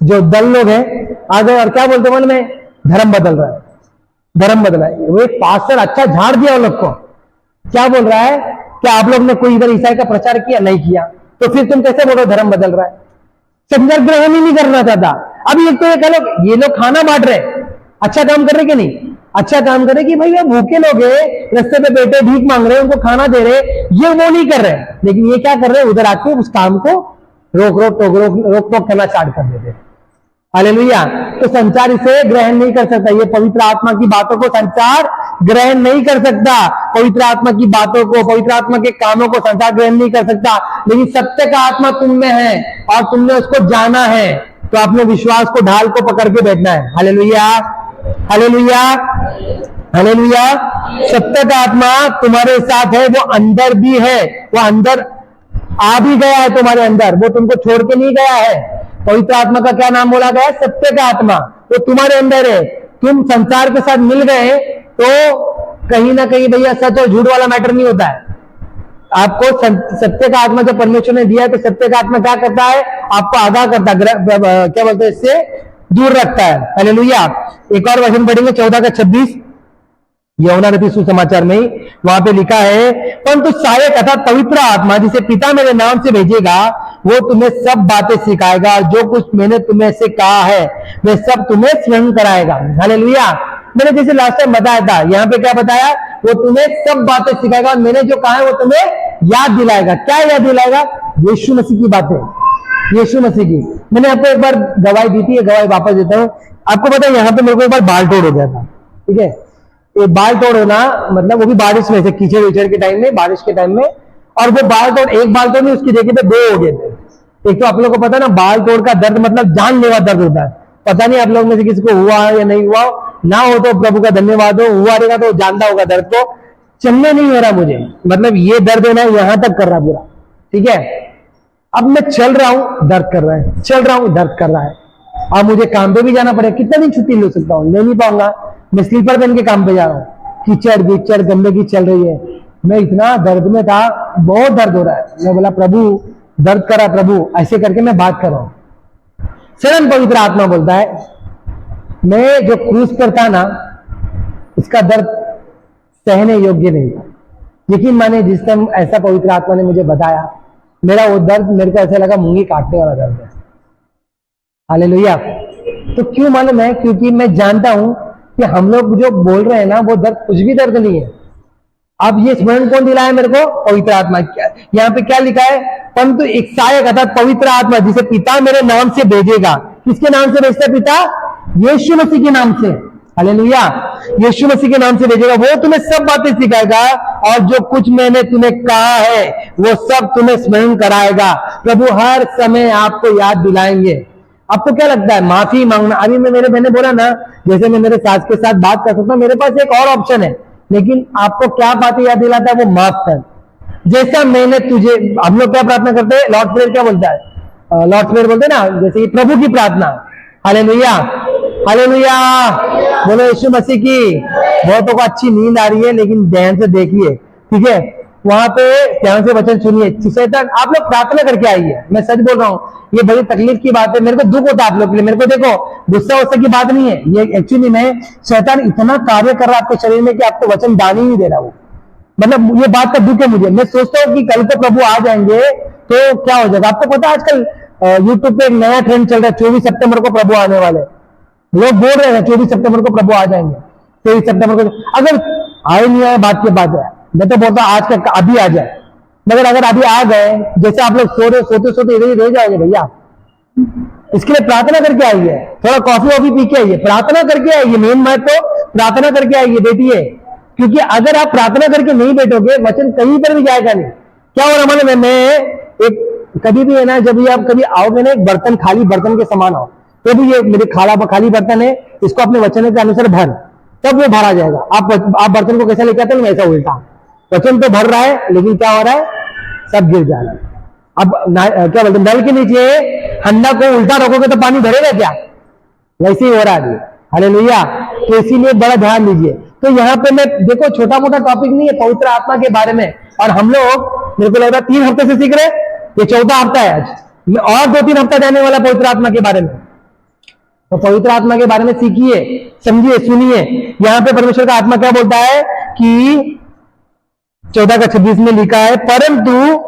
[SPEAKER 1] जो दल लोग हैं, आ गए और क्या बोलते मन में, धर्म बदल रहा है, धर्म बदला है। वो एक पास्टर अच्छा झाड़ दिया उन लोग को, क्या बोल रहा है, क्या आप लोग ने कोई इधर ईसाई का प्रचार किया? नहीं किया, तो फिर तुम कैसे बोलो धर्म बदल रहा है? संसार ग्रहण ही नहीं करना चाहता। अभी एक तो ये लोग खाना बांट रहे, अच्छा काम कर रहे कि नहीं? अच्छा काम करे कि भाई भूखे लोग हैं, रास्ते पे बैठे भीख मांग रहे हैं, उनको खाना दे रहे, ये वो नहीं कर रहे, लेकिन ये क्या कर रहे हैं, उधर आके उस काम को रोक टोक करना स्टार्ट कर देते। हालेलुया। तो संसार इसे ग्रहण नहीं कर सकता, ये पवित्र आत्मा की बातों को संसार ग्रहण नहीं कर सकता, पवित्र आत्मा की बातों को, पवित्र आत्मा के कामों को संसार ग्रहण नहीं कर सकता। लेकिन सत्य का आत्मा तुम में है और तुमने उसको जाना है, तो अपने विश्वास को, ढाल को पकड़ के बैठना है। Hallelujah, hallelujah, hallelujah. सत्य का आत्मा तुम्हारे साथ है, वो अंदर भी है, वो अंदर आ भी गया है तुम्हारे अंदर, वो तुमको छोड़ के नहीं गया है। पवित्र आत्मा का क्या नाम बोला गया? सत्य का आत्मा। वो तुम्हारे अंदर है, तुम संसार के साथ मिल गए तो कहीं ना कहीं भैया सच और झूठ वाला मैटर नहीं होता है, आपको सत्य का आत्मा जब परमेश्वर ने दिया है तो सत्य का आत्मा क्या करता है, आपको आगाह करता है, क्या बोलते हैं, इससे दूर रखता है। हालेलुया। एक और वचन पढ़ेंगे 14 का 26, यूहन्ना रचित सुसमाचार में ही, वहां पे लिखा है, परंतु सहायक अर्थात पवित्र आत्मा जिसे पिता मेरे नाम से भेजेगा वो तुम्हें सब बातें सिखाएगा और जो कुछ मैंने तुम्हें से कहा है वह सब तुम्हें स्मरण कराएगा। हालेलुया। मैंने जैसे लास्ट टाइम बताया था, यहाँ पे क्या बताया, वो तुम्हें सब बातें सिखाएगा और मैंने जो कहा है वो तुम्हें याद दिलाएगा। क्या याद दिलाएगा? यीशु मसीह की बातें, यीशु मसीह की। मैंने आपको एक बार गवाही दी थी, गवाही वापस देता हूँ। आपको पता है यहाँ पे मेरे को एक बार बाल तोड़ हो गया था, ठीक है। ये बाल तोड़ होना मतलब वो भी बारिश में से, कीचड़ विचड़ के टाइम में, बारिश के टाइम में, और वो बाल तोड़, एक बाल तोड़ नहीं, उसकी जगह पे 2 हो गए थे। एक तो आप लोगों को पता है ना, बाल तोड़ का दर्द मतलब जानलेवा दर्द होता है। पता नहीं आप लोग में से किसी को हुआ या नहीं हुआ, ना हो तो प्रभु का धन्यवाद हो, हुआ रहेगा तो जानता होगा दर्द को। चलने नहीं हो रहा मुझे, मतलब ये दर्द है ना यहां तक कर रहा पूरा, ठीक है। अब मैं चल रहा हूं, दर्द कर रहा है, चल रहा हूं, दर्द कर रहा है। अब मुझे काम पे भी जाना पड़ेगा, कितना दिन छुट्टी ले सकता हूँ, ले नहीं पाऊंगा। मैं स्लीपर पहन के काम पे जा रहा हूँ, कीचड़ कीचड़ गंदगी चल रही है, मैं इतना दर्द में था, बहुत दर्द हो रहा है। मैं बोला प्रभु दर्द करा प्रभु, ऐसे करके मैं बात कर रहा हूं। सडन पवित्र आत्मा बोलता है, मैं जो क्रूस पर था ना, इसका दर्द सहने योग्य नहीं था। यकीन माने जिस टाइम ऐसा पवित्र आत्मा ने मुझे बताया, मेरा वो दर्द, मेरे को ऐसा लगा मूंगी काटने वाला दर्द है। हालेलुया। तो क्यों मालूम है? क्योंकि मैं जानता हूं कि हम लोग जो बोल रहे हैं ना, वो दर्द कुछ भी दर्द नहीं है। अब ये स्मरण कौन दिलाया मेरे को? पवित्र आत्मा। यहाँ पे क्या लिखा है? परंतु एक सहायक अर्थात पवित्र आत्मा जिसे पिता मेरे नाम से भेजेगा। किसके नाम से भेजता है पिता? यीशु मसीह के नाम से। हालेलुया। यीशु मसीह के नाम से भेजेगा, वो तुम्हें सब बातें सिखाएगा और जो कुछ मैंने तुम्हें कहा है वो सब तुम्हें स्मरण कराएगा। प्रभु हर समय आपको याद दिलाएंगे। आपको क्या लगता है? माफी मांगना। अभी मैंने बोला ना, जैसे मैं मेरे सास के साथ बात कर सकता हूँ, मेरे पास एक और ऑप्शन है, लेकिन आपको क्या बातें याद दिलाता है? वो माफ कर। जैसा मैंने तुझे, हम लोग क्या प्रार्थना करते हैं? लॉर्ड प्रेयर क्या बोलता है? लॉर्ड प्रेयर बोलते हैं ना, जैसे प्रभु की प्रार्थना। हालेलुया, हालेलुया, बोलो यीशु मसीह की। बहुतों को अच्छी नींद आ रही है, लेकिन ध्यान से देखिए, ठीक है। वहां पे ध्यान से वचन सुनिए। शैतान, आप लोग प्रार्थना करके आइए, मैं सच बोल रहा हूँ, ये बड़ी तकलीफ की बात है। मेरे को दुख होता है आप लोग के लिए। मेरे को देखो, गुस्सा वुस्सा की बात नहीं है ये, एक्चुअली में शैतान इतना कार्य कर रहा है आपके शरीर में कि आपको वचन दान ही नहीं दे रहा। वो मतलब ये बात का दुख है मुझे। मैं सोचता हूँ कि कल को प्रभु आ जाएंगे तो क्या हो जाएगा। आपको पता है आजकल यूट्यूब पे एक नया ट्रेंड चल रहा है, 24 सितंबर को प्रभु आने वाले। लोग बोल रहे हैं 24 सितंबर को प्रभु आ जाएंगे। 23 सितंबर को अगर आए नहीं आए बात की बात है, मैं तो बोलता आज का अभी आ जाए। मगर अगर अभी आ गए, जैसे आप लोग सो रहे, सोते सोते इधर ही रह जाओगे भैया। इसके लिए प्रार्थना करके आइए, थोड़ा कॉफी वॉफी पी के आइए, प्रार्थना करके आइए। मेन बात तो प्रार्थना करके आइए, बैठिए। क्योंकि अगर आप प्रार्थना करके नहीं बैठोगे, वचन कहीं पर भी जाएगा नहीं। क्या हो रहा है? मैं एक कभी भी है ना, जब भी आप कभी आओगे ना, एक बर्तन, खाली बर्तन के समान आओ, तो भी ये मेरे खाली बर्तन है, इसको अपने वचन के अनुसार भर, तब वो भरा जाएगा। आप बर्तन को कैसा लेके आते हैं, वैसा उल्टा। वचन तो भर रहा है, लेकिन क्या हो रहा है? सब गिर जा रहा है। अब क्या बोलते हैं, नल के नीचे हंडा को उल्टा रखोगे तो पानी भरेगा क्या? वैसे ही हो रहा है। हालेलुया। तो इसीलिए बड़ा ध्यान दीजिए। तो यहाँ पे मैं देखो, छोटा मोटा टॉपिक नहीं है पवित्र आत्मा के बारे में, और हम लोग मेरे को लग रहा है 3 हफ्ते से सीख रहे, ये 14वां हफ्ता है आज, और 2-3 हफ्ता जाने वाला पवित्र आत्मा के बारे में। तो पवित्र आत्मा के बारे में सीखिए, समझिए, सुनिए। यहाँ पे परमेश्वर का आत्मा क्या बोलता है कि 14:26 में लिखा है, परंतु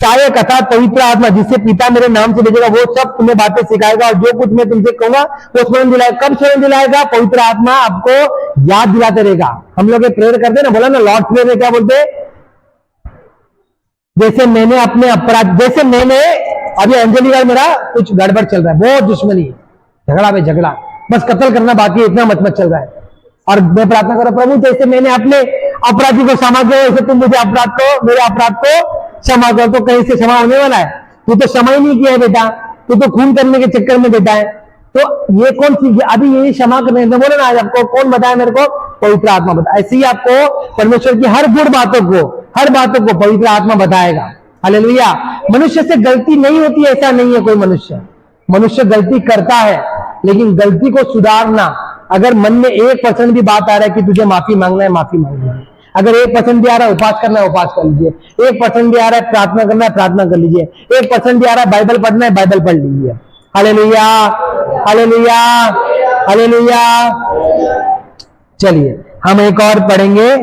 [SPEAKER 1] सहायक अर्थात पवित्र आत्मा जिसे पिता मेरे नाम से भेजेगा वो सब तुम्हें बातें सिखाएगा और जो कुछ मैं तुमसे कहूंगा वो स्मरण दिलाएगा। कब स्मरण दिलाएगा? पवित्र आत्मा आपको याद दिलाते रहेगा। हम लोग प्रेयर करते हैं ना, बोला ना लॉर्ड प्रेयर में क्या बोलते हैं? जैसे मैंने अपने अपराध, जैसे मैंने अभी अंजलि का मेरा कुछ गड़बड़ चल रहा है, बहुत दुश्मनी, झगड़ा पे झगड़ा, बस कत्ल करना बाकी, इतना मत चल रहा है, और मैं प्रार्थना कर रहा प्रभु जैसे मैंने अपने अपराधी को क्षमा किया वैसे तुम मुझे मेरे अपराध को क्षमा कर। तो कहीं से क्षमा होने वाला है? तू तो क्षमा ही नहीं किया है बेटा, तू तो खून करने के चक्कर में बैठा है। तो ये कौन सी, अभी यही क्षमा करने बोले ना, आज आपको कौन बताया? मेरे को पवित्र आत्मा बताया। ऐसे ही आपको परमेश्वर की हर गुण बातों को पवित्र आत्मा बताएगा। हालेलुया। मनुष्य से गलती नहीं होती, ऐसा नहीं है कोई मनुष्य गलती करता है, लेकिन गलती को सुधारना, अगर मन में 1% भी बात आ रहा है कि तुझे माफी मांगना है, माफी मांगना है। अगर 1% भी आ रहा है उपवास करना है, उपवास कर लीजिए। 1% भी आ रहा है प्रार्थना करना है, प्रार्थना कर लीजिए। 1% भी आ रहा है बाइबल पढ़ना है, बाइबल पढ़ लीजिए। Hallelujah, hallelujah, hallelujah. चलिए हम एक और पढ़ेंगे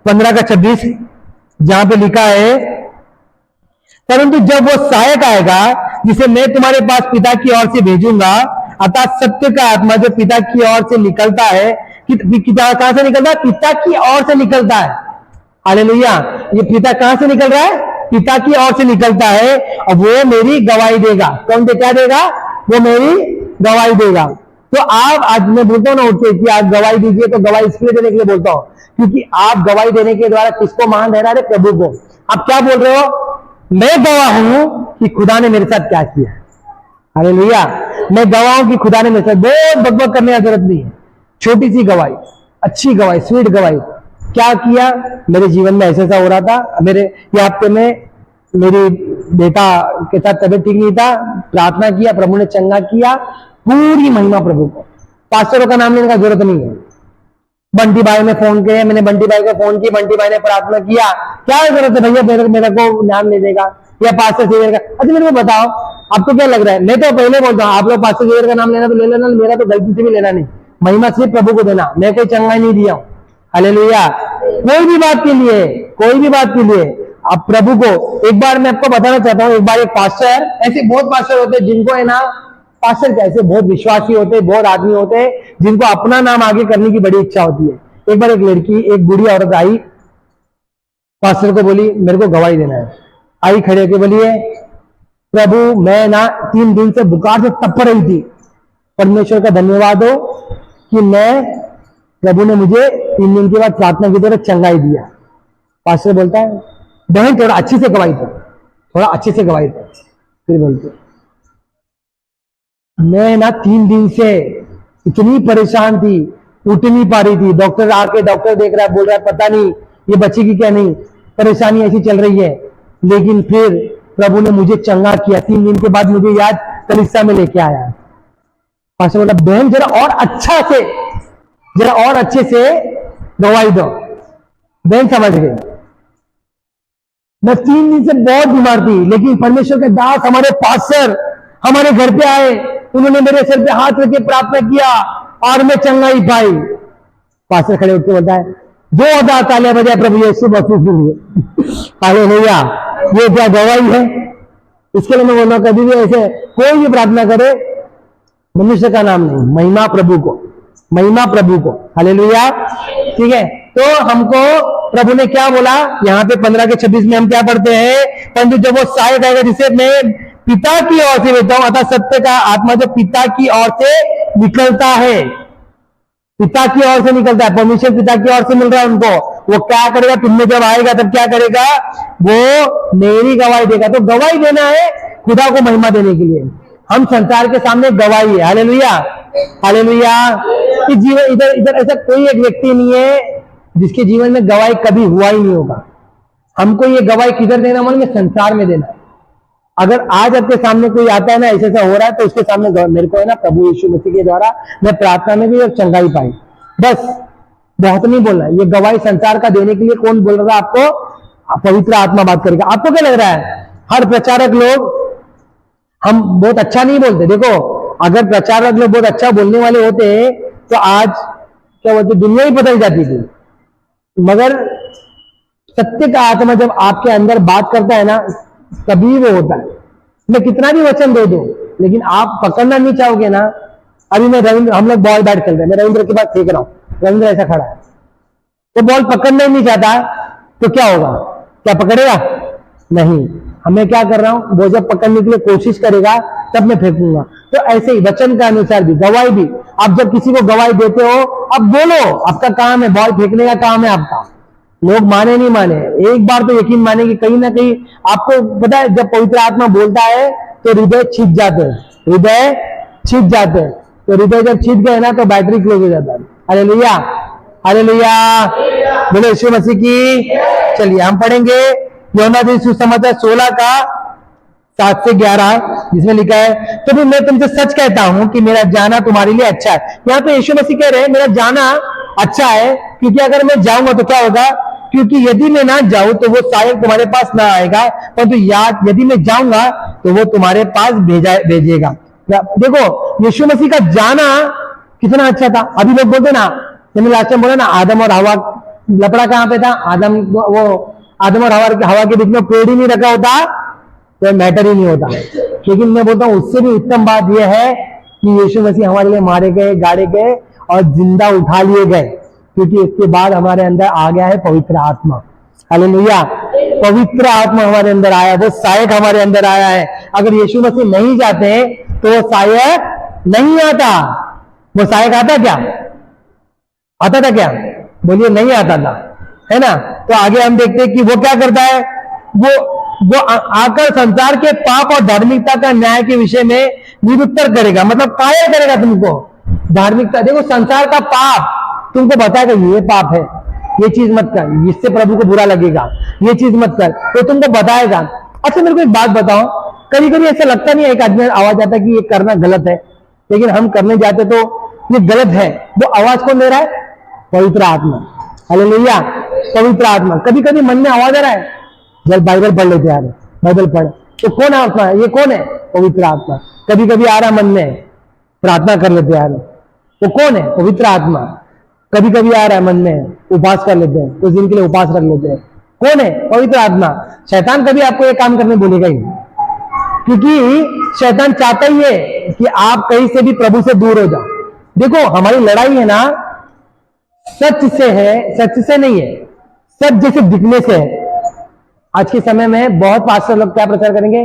[SPEAKER 1] 15 का 26, जहां पे लिखा है, परंतु जब वो सहायक आएगा जिसे मैं तुम्हारे पास पिता की ओर से भेजूंगा, अर्थात सत्य का आत्मा जो पिता की ओर से निकलता है, कहां से निकलता है? पिता की ओर से निकलता है। हालेलुया। ये पिता कहां से निकल रहा है? पिता की ओर से निकलता है, और वो मेरी गवाही देगा। कौन दे क्या देगा? वो मेरी गवाही देगा। तो आप, आज मैं बोलता हूं ना उठ के कि आप गवाही दीजिए, तो गवाही इसलिए देने के लिए बोलता हूं क्योंकि आप गवाही देने के द्वारा किसको मान रहे हैं? प्रभु को। आप क्या बोल रहे हो? मैं गवाह हूं कि खुदा ने मेरे साथ क्या किया। हालेलुया। मैं गवाह हूं कि खुदा ने मेरे साथ, बहुत बकबक करने की जरूरत नहीं है, छोटी सी गवाही, अच्छी गवाही, स्वीट गवाही। क्या किया? मेरे जीवन में ऐसा हो रहा था, मेरे ये हफ्ते में मेरी बेटा के साथ तबीयत ठीक नहीं था, प्रार्थना किया, प्रभु ने चंगा किया। पूरी महिमा प्रभु को। पास्टरों का नाम लेने का जरूरत नहीं है। बंटी भाई ने फोन किया, मैंने बंटी भाई को फोन किया, बंटी भाई ने प्रार्थना किया। क्या जरूरत है भैया मेरे को नाम ले देगा या पास्टर सेवियर का? अच्छा मेरे को बताओ, आपको क्या लग रहा है? मैं तो पहले बोलता हूँ, आप लोग पास्टर सेवियर का नाम लेना तो ले लेना, मेरा तो गलती से भी लेना नहीं। महिमा सिर्फ प्रभु को देना, मैं कोई चंगा नहीं दिया हूं। हालेलुया। कोई भी बात के लिए, कोई भी बात के लिए आप प्रभु को, एक बार मैं आपको बताना चाहता हूँ, एक बार एक पास्टर, ऐसे बहुत पास्टर होते हैं जिनको है ना, पास्टर कैसे बहुत विश्वासी होते हैं, बहुत आदमी होते हैं जिनको अपना नाम आगे करने की बड़ी इच्छा होती है। एक बार एक लड़की, एक बूढ़ी औरत आई, पास्टर को बोली मेरे को गवाही देना है। आई खड़े होकर बोलिए, प्रभु मैं ना 3 दिन से बुखार से तप रही थी, परमेश्वर का धन्यवाद हो कि मैं, प्रभु ने मुझे 3 दिन के बाद प्रार्थना की तरह चंगाई दिया। पास्टर बोलता है, बहन थोड़ा अच्छे से गवाही दो, थोड़ा अच्छे से गवाही दो। फिर बोलते, मैं ना 3 दिन से इतनी परेशान थी, उठ नहीं पा रही थी। डॉक्टर आके, डॉक्टर देख रहा है, बोल रहा है पता नहीं ये बचेगी क्या नहीं, परेशानी ऐसी चल रही है। लेकिन फिर प्रभु ने मुझे चंगा किया। 3 दिन के बाद मुझे याद कलीसिया में लेके आया। पास्टर बोला, बहन जरा और अच्छा से, जरा और अच्छे से गवाही दो। बहन समझ गए, मैं 3 दिन से बहुत बीमार थी, लेकिन परमेश्वर के दास हमारे पास्टर हमारे घर पे आए, उन्होंने मेरे सिर पे हाथ रख के प्रार्थना किया और मैं चंगाई पाई। पास्टर खड़े होकर बोलता है, 2000 तालियां बजाए प्रभु यीशु मसीह के लिए। हालेलुया। ये क्या गवाही है? इसके लिए मैं बोल रहा हूं, कभी भी ऐसे कोई भी प्रार्थना करे, मनुष्य का नाम नहीं, महिमा प्रभु को, महिमा प्रभु को। हालेलुया। ठीक है, तो हमको प्रभु ने क्या बोला यहाँ पे 15 के 26 में हम क्या पढ़ते हैं? परंतु जब वो सहायक आएगा जिसे मैं पिता की ओर से देता हूं, अर्थात सत्य का आत्मा जो पिता की ओर से निकलता है, पिता की ओर से निकलता है, परमेश्वर पिता की ओर से मिल रहा है उनको, वो क्या करेगा? तुमने जब आएगा तब क्या करेगा? वो मेरी गवाही देगा। तो गवाही देना है खुदा को महिमा देने के लिए। हम संसार के सामने गवाही है। Hallelujah, hallelujah. कि जीवन, इधर इधर ऐसा कोई एक व्यक्ति नहीं है जिसके जीवन में गवाही कभी हुआ ही नहीं होगा। हमको ये गवाही किधर देना? मालूम है? संसार में देना है। अगर आज आपके सामने कोई आता है ना, ऐसा हो रहा है, तो उसके सामने मेरे को है ना, प्रभु यीशु मसीह के द्वारा मैं प्रार्थना में भी और चंगाई पाई, बस, बहुत नहीं बोलना। ये गवाही संसार का देने के लिए कौन बोल रहा है आपको? पवित्र आत्मा बात करेगा। आपको क्या लग रहा है? हर प्रचारक लोग, हम बहुत अच्छा नहीं बोलते। देखो, अगर प्रचारक लोग बहुत अच्छा बोलने वाले होते तो आज क्या बोलते, दुनिया ही बदल जाती थी। मगर सत्य का आत्मा जब आपके अंदर बात करता है ना, तभी वो होता है। मैं कितना भी वचन दे दूं, लेकिन आप पकड़ना नहीं चाहोगे ना। अभी मैं रविंद्र, हम लोग बॉल बैट खेल रहे हैं, मैं रविंद्र के पास फेंक रहा हूं, रविंद्र ऐसा खड़ा है, तो बॉल पकड़ना ही नहीं चाहता, तो क्या होगा? क्या पकड़ेगा? नहीं। हमें क्या कर रहा हूं, वो जब पकड़ने के लिए कोशिश करेगा तब मैं फेंकूंगा। तो ऐसे ही वचन का अनुसार भी, गवाही भी, आप जब किसी को गवाही देते हो, आप बोलो, आपका काम है, बॉल फेंकने का काम है आपका। लोग माने नहीं माने, एक बार तो यकीन माने कि कहीं ना कहीं आपको पता है, जब पवित्र आत्मा बोलता है तो हृदय छिप जाते हैं, हृदय छिप जाते हैं। तो हृदय जब छिप गए ना, तो बैटरी क्लोज हो जाता है। हालेलुया, हालेलुया, बोले यीशु मसीह की। चलिए हम पढ़ेंगे यूहन्ना सुसमाचार 16 का 7 से 11, जिसमें लिखा है, तो भी मैं तुमसे सच कहता हूं कि मेरा जाना तुम्हारे लिए अच्छा है। यहाँ पे यीशु मसीह कह रहे हैं मेरा जाना अच्छा है, क्योंकि अगर मैं जाऊंगा तो क्या होगा? क्योंकि यदि मैं ना जाऊं तो वो सहायक तुम्हारे पास ना आएगा, परंतु याद यदि मैं जाऊंगा तो वो तुम्हारे पास भेजेगा। देखो यीशु मसीह का जाना कितना अच्छा था। अभी लोग बोलते ना, मैंने लास्ट टाइम बोला ना, आदम और हवा लपड़ा कहां पे था? आदम और हवा के बीच में पेड़ ही नहीं रखा होता तो मैटर ही नहीं होता। लेकिन मैं बोलता हूं उससे भी उत्तम बात यह है कि यीशु मसीह हमारे लिए मारे गए, गाड़े गए और जिंदा उठा लिए गए, क्योंकि उसके बाद हमारे अंदर आ गया है पवित्र आत्मा। हालेलुया, पवित्र आत्मा हमारे अंदर आया, वो सहायक हमारे अंदर आया है। अगर यीशु मसीह नहीं जाते तो वो सहायक नहीं आता। वो सहायक आता क्या? आता था क्या? बोलिए, नहीं आता था, है ना। तो आगे हम देखते हैं कि वो क्या करता है। वो आकर संसार के पाप और धार्मिकता का न्याय के विषय में निरुत्तर करेगा, मतलब कायल करेगा तुमको। धार्मिकता, देखो संसार का पाप तुमको बताएगा ये पाप है, ये चीज मत कर, इससे प्रभु को बुरा लगेगा, ये चीज मत कर, तो तुमको बताएगा। अच्छा मेरे को एक बात बताओ, कभी कभी ऐसा लगता नहीं है, एक आदमी आवाज आता है कि ये करना गलत है, लेकिन हम करने जाते तो ये गलत है। वो आवाज कौन दे रहा है? पवित्र आत्मा। हालेलुया, पवित्र आत्मा। कभी कभी मन में आवाज आ रहा है, जब बाइबल पढ़ लेते यार, बाइबल पढ़, तो कौन आत्मा है? ये कौन है? पवित्र आत्मा। कभी कभी आ रहा मन में, प्रार्थना कर लेते यार, वो कौन है? पवित्र आत्मा। कभी कभी आ रहा है मन में, उपवास कर लेते हैं, कुछ दिन के लिए उपवास रख लेते हैं, कौन है? पवित्र आत्मा। शैतान कभी आपको ये काम करने बोलेगा ही, क्योंकि शैतान चाहता ही है कि आप कहीं से भी प्रभु से दूर हो जाओ। देखो हमारी लड़ाई है ना, सच से है, सच से नहीं है, सच जैसे दिखने से है। आज के समय में बहुत पास्टर लोग क्या प्रचार करेंगे,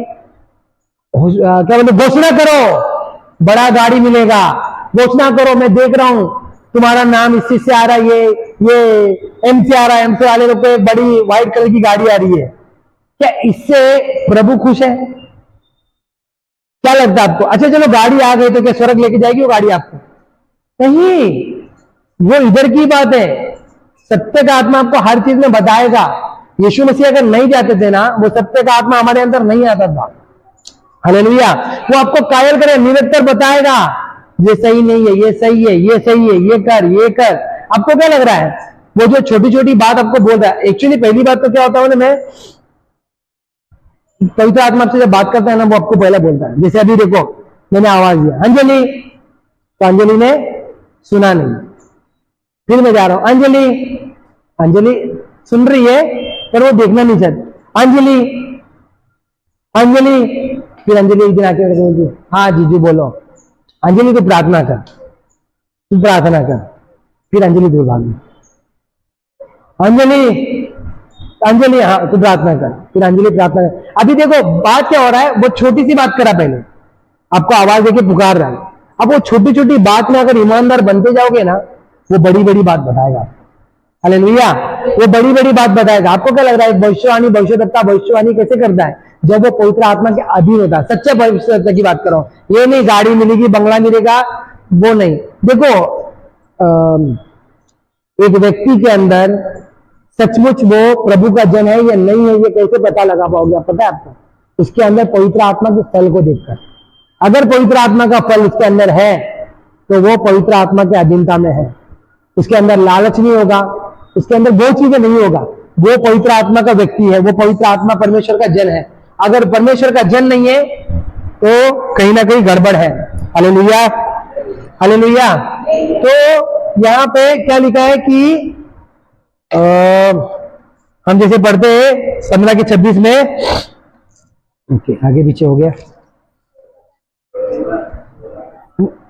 [SPEAKER 1] क्या बोलते, घोषणा करो बड़ा गाड़ी मिलेगा, घोषणा करो मैं देख रहा हूं तुम्हारा नाम इस चीज से आ रहा है, ये एम से आ रहा है, एम से वाले लोग को एक बड़ी व्हाइट कलर की गाड़ी आ रही है। क्या इससे प्रभु खुश है? क्या लगता है आपको? अच्छा चलो गाड़ी आ गई तो क्या स्वर्ग लेके जाएगी वो गाड़ी आपको? नहीं, वो इधर की बात है। सत्य का आत्मा आपको हर चीज में बताएगा। यीशु मसीह अगर नहीं जाते थे ना, वो सत्य का आत्मा हमारे अंदर नहीं आता था। हालेलुया, वो आपको कायल करे, निरंतर बताएगा ये सही नहीं है, ये सही है, ये सही है, ये कर, ये कर। आपको क्या लग रहा है? वो जो छोटी छोटी बात आपको बोल रहा है, एक्चुअली पहली बात तो क्या होता है, मैं पवित्र आत्मा से जब बात करता है ना, वो आपको पहले बोलता है। जैसे अभी देखो मैंने आवाज दिया अंजलि, तो अंजलि ने सुना नहीं, फिर मैं जा रहा हूं अंजलि, अंजलि सुन रही है पर वो देखना नहीं चाहती, अंजलि अंजलि। फिर अंजलि एक दिन आके बोलती है, हाँ जीजू बोलो। अंजलि को प्रार्थना कर, तू प्रार्थना कर। फिर अंजलि दूर भागी, अंजलि अंजलि हाँ तू प्रार्थना कर। फिर अंजलि प्रार्थना कर। अभी देखो बात क्या हो रहा है, वो छोटी सी बात करा, पहले आपको आवाज देके पुकार रहा है। अब वो छोटी छोटी बात में अगर ईमानदार बनते जाओगे ना, वो बड़ी बड़ी बात बताएगा। हालेलुया, वो बड़ी बड़ी बात बताएगा। आपको क्या लग रहा है भविष्यवाणी, भविष्यवक्ता भविष्यवाणी कैसे करता है? जब वो पवित्र आत्मा के अधीन होता है। सच्चे भविष्यवक्ता की बात करो, ये नहीं गाड़ी मिलेगी, बंगला मिलेगा, वो नहीं। देखो एक व्यक्ति के अंदर सचमुच वो प्रभु का जन है या नहीं है, ये कैसे पता लगा पाओगे? पता है आपको? उसके अंदर पवित्र आत्मा के फल को देखकर। अगर पवित्र आत्मा का फल उसके अंदर है तो वो पवित्र आत्मा के अधीनता में है। उसके अंदर लालच नहीं होगा, उसके अंदर वो चीजें नहीं होगा। वो पवित्र आत्मा का व्यक्ति है, वो पवित्र आत्मा परमेश्वर का जन है। अगर परमेश्वर का जन नहीं है तो कहीं ना कहीं गड़बड़ है। Hallelujah, hallelujah. तो यहां पे क्या लिखा है कि हम जैसे पढ़ते हैं 15 के 26 में, ओके आगे पीछे हो गया,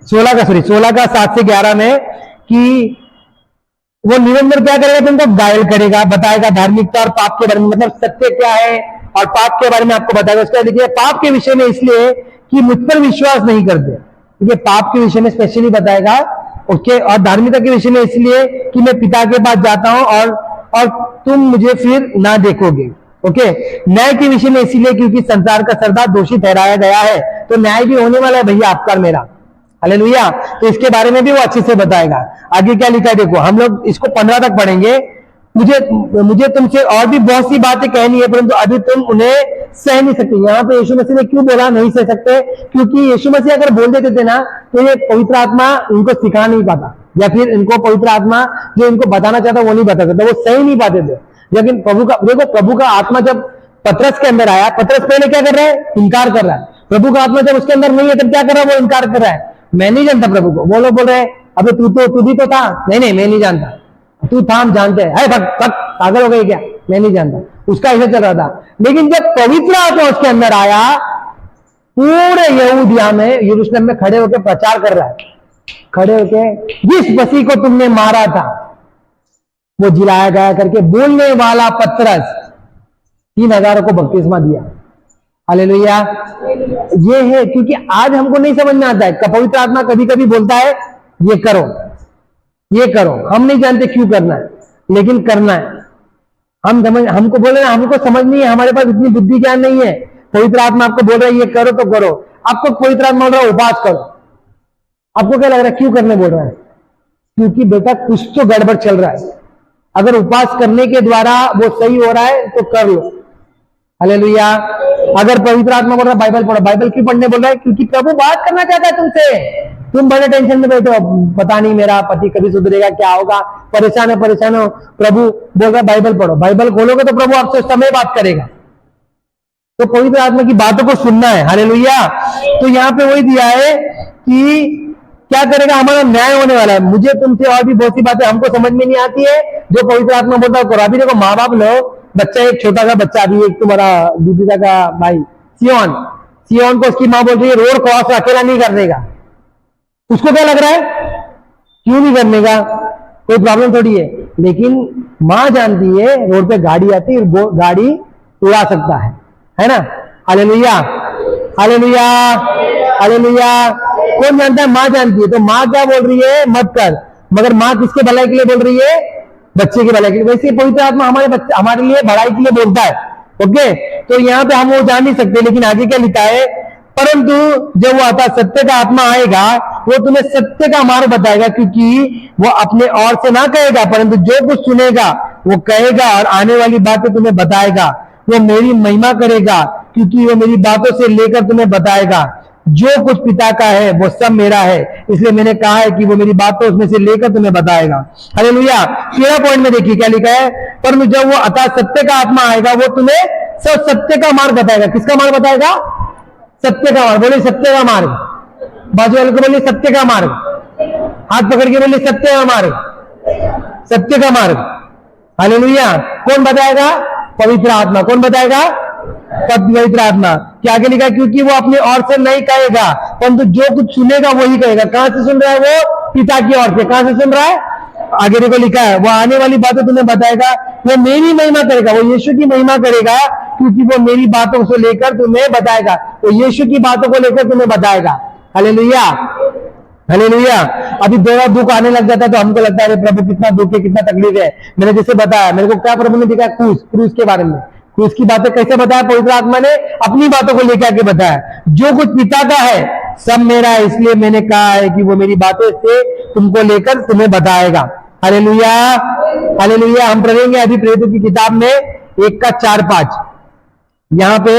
[SPEAKER 1] 16 का 7 से 11 में कि वो निरंतर क्या करेगा? तुमको घायल करेगा, बताएगा धार्मिकता और पाप के बारे में, मतलब सत्य क्या है और पाप के बारे में आपको बताएगा। उसका देखिए पाप के विषय में इसलिए कि मुझ पर विश्वास नहीं करते, ठीक है, पाप के विषय में स्पेशली बताएगा। ओके, और धार्मिकता के विषय में इसलिए कि मैं पिता के पास जाता हूं और तुम मुझे फिर ना देखोगे। ओके, न्याय के विषय में इसीलिए क्योंकि संसार का सरदार दोषी ठहराया गया है, तो न्याय भी होने वाला है भैया आपका और मेरा। हालेलुया, तो इसके बारे में भी वो अच्छे से बताएगा। आगे क्या लिखा है देखो, हम लोग इसको 15 तक पढ़ेंगे। मुझे तुमसे और भी बहुत सी बातें कहनी है, परंतु अभी तुम उन्हें सह नहीं सकते। यहाँ पे यीशु मसीह ने क्यों बोला नहीं सह सकते? क्योंकि यीशु मसीह अगर बोल देते थे ना, तो ये पवित्र आत्मा इनको सिखा नहीं पाता, या फिर इनको पवित्र आत्मा जो इनको बताना चाहता वो नहीं बताता था, वो सह नहीं पाते थे। लेकिन प्रभु का देखो, प्रभु का आत्मा जब पतरस के अंदर आया, पतरस पहले क्या कर रहा है? इनकार कर रहा है। प्रभु का आत्मा जब उसके अंदर नहीं है तब क्या कर रहा है? वो इनकार कर रहा है, मैं नहीं जानता प्रभु को। वो लोग बोल रहे हैं अबे तू भी तो था। नहीं नहीं, मैं नहीं जानता। तू था, हम जानते हैं। पागल हो गई क्या? मैं नहीं जानता। उसका ऐसे चल रहा था। लेकिन जब पवित्र आत्मा उसके अंदर आया, पूरे यहूदिया में, यरूशलेम में खड़े होकर प्रचार कर रहा है, खड़े होकर जिस मसीह को तुमने मारा था वो जिलाया गया करके बोलने वाला पतरस 3,000 को बपतिस्मा दिया। हालेलुया। ये है, क्योंकि आज हमको नहीं समझ में आता है। पवित्र आत्मा कभी कभी बोलता है ये करो, ये करो, हम नहीं जानते क्यों करना है, लेकिन करना है। हमको बोले ना, हमको समझ नहीं है, हमारे पास इतनी बुद्धि ज्ञान नहीं है। पवित्र आत्मा आपको बोल रहा है ये करो तो करो। आपको पवित्र आत्मा बोल रहा है उपवास करो, आपको क्या लग रहा है क्यों करने बोल रहा है? क्योंकि बेटा कुछ तो गड़बड़ चल रहा है। अगर उपवास करने के द्वारा वो सही हो रहा है तो कर लो। हालेलुया। अगर पवित्र आत्मा बोल रहा है बाइबल पढ़ो, बाइबल क्यों पढ़ने बोल रहा है? क्योंकि प्रभु बात करना चाहता है तुमसे। तुम बड़े टेंशन में बैठो, पता नहीं मेरा पति कभी सुधरेगा, क्या होगा, परेशान हो। प्रभु बोल रहा है बाइबल पढ़ो, बाइबल खोलोगे तो प्रभु आपसे समय बात करेगा। तो पवित्र आत्मा की बातों को सुनना है। हालेलुया। तो यहाँ पे वही दिया है कि क्या करेगा, हमारा न्याय होने वाला है। मुझे तुमसे और भी बहुत सी बातें हमको समझ में नहीं आती है, जो पवित्र आत्मा बोलता है करो। अभी देखो, माँ बाप लोग, बच्चा, एक छोटा सा बच्चा, अभी एक तुम्हारा दीपिका का भाई सियोन को उसकी माँ बोल रही है रोड क्रॉस अकेला नहीं करने का। उसको क्या लग रहा है क्यों नहीं करने का, कोई प्रॉब्लम थोड़ी है। लेकिन माँ जानती है रोड पे गाड़ी आती है, गाड़ी उड़ा सकता है ना। Hallelujah, hallelujah, hallelujah. कौन जानता है? माँ जानती है। तो माँ क्या बोल रही है? मत कर। मगर माँ किसके भलाई के लिए बोल रही है? बच्चे की भलाई के लिए। वैसे पवित्र आत्मा हमारे लिए भलाई के लिए बोलता है। ओके, तो यहाँ पे हम वो जान नहीं सकते। लेकिन आगे क्या लिखा है? परंतु जब वो आता सत्य का आत्मा आएगा, वो तुम्हें सत्य का मार्ग बताएगा, क्योंकि वो अपने और से ना कहेगा, परंतु जो कुछ सुनेगा वो कहेगा और आने वाली बातें तुम्हें बताएगा। वो मेरी महिमा करेगा, क्योंकि वो मेरी बातों से लेकर तुम्हें बताएगा। जो कुछ पिता का है वो सब मेरा है, इसलिए मैंने कहा है कि वो मेरी बातों उसमें से लेकर तुम्हें बताएगा। हालेलुया। 13 पॉइंट में देखिए क्या लिखा है? परंतु जब वो अतः सत्य का आत्मा आएगा, वो तुम्हें सब सत्य का मार्ग बताएगा। किसका मार्ग बताएगा? सत्य का मार्ग। बोलिए सत्य का मार्ग। बाजू वाले को बोलिए सत्य का मार्ग। हाथ पकड़ के बोलिए सत्य का मार्ग, सत्य का मार्ग। हालेलुया। कौन बताएगा? पवित्र आत्मा। कौन बताएगा? पवित्र आत्मा। क्या आगे लिखा? क्योंकि वो अपने ओर से नहीं कहेगा, परंतु जो कुछ सुनेगा वही कहेगा। कहां से सुन रहा है वो? पिता की ओर से। कहां से सुन रहा है? आगे देखो लिखा है, वो आने वाली बातें तुम्हें बताएगा। वो मेरी महिमा करेगा, वो यीशु की महिमा करेगा, क्योंकि वो मेरी बातों से लेकर तुम्हें बताएगा। वो यीशु की बातों को लेकर तुम्हें बताएगा। Hallelujah, hallelujah. अभी थोड़ा दुख आने लग जाता है तो हमको लगता है प्रभु कितना दुख है, कितना तकलीफ है। मैंने जैसे बताया, मेरे को क्या प्रभु ने दिखाया? क्रूस के बारे में। क्रूस की बातें कैसे बताया? पवित्र आत्मा ने अपनी बातों को लेकर के बताया। जो कुछ पिता का है सब मेरा है, इसलिए मैंने कहा है कि वो मेरी बातों से तुमको लेकर तुम्हें बताएगा। Hallelujah, hallelujah. हम पढ़ेंगे अभी प्रेरितों की किताब में 1 का 4-5। यहाँ पे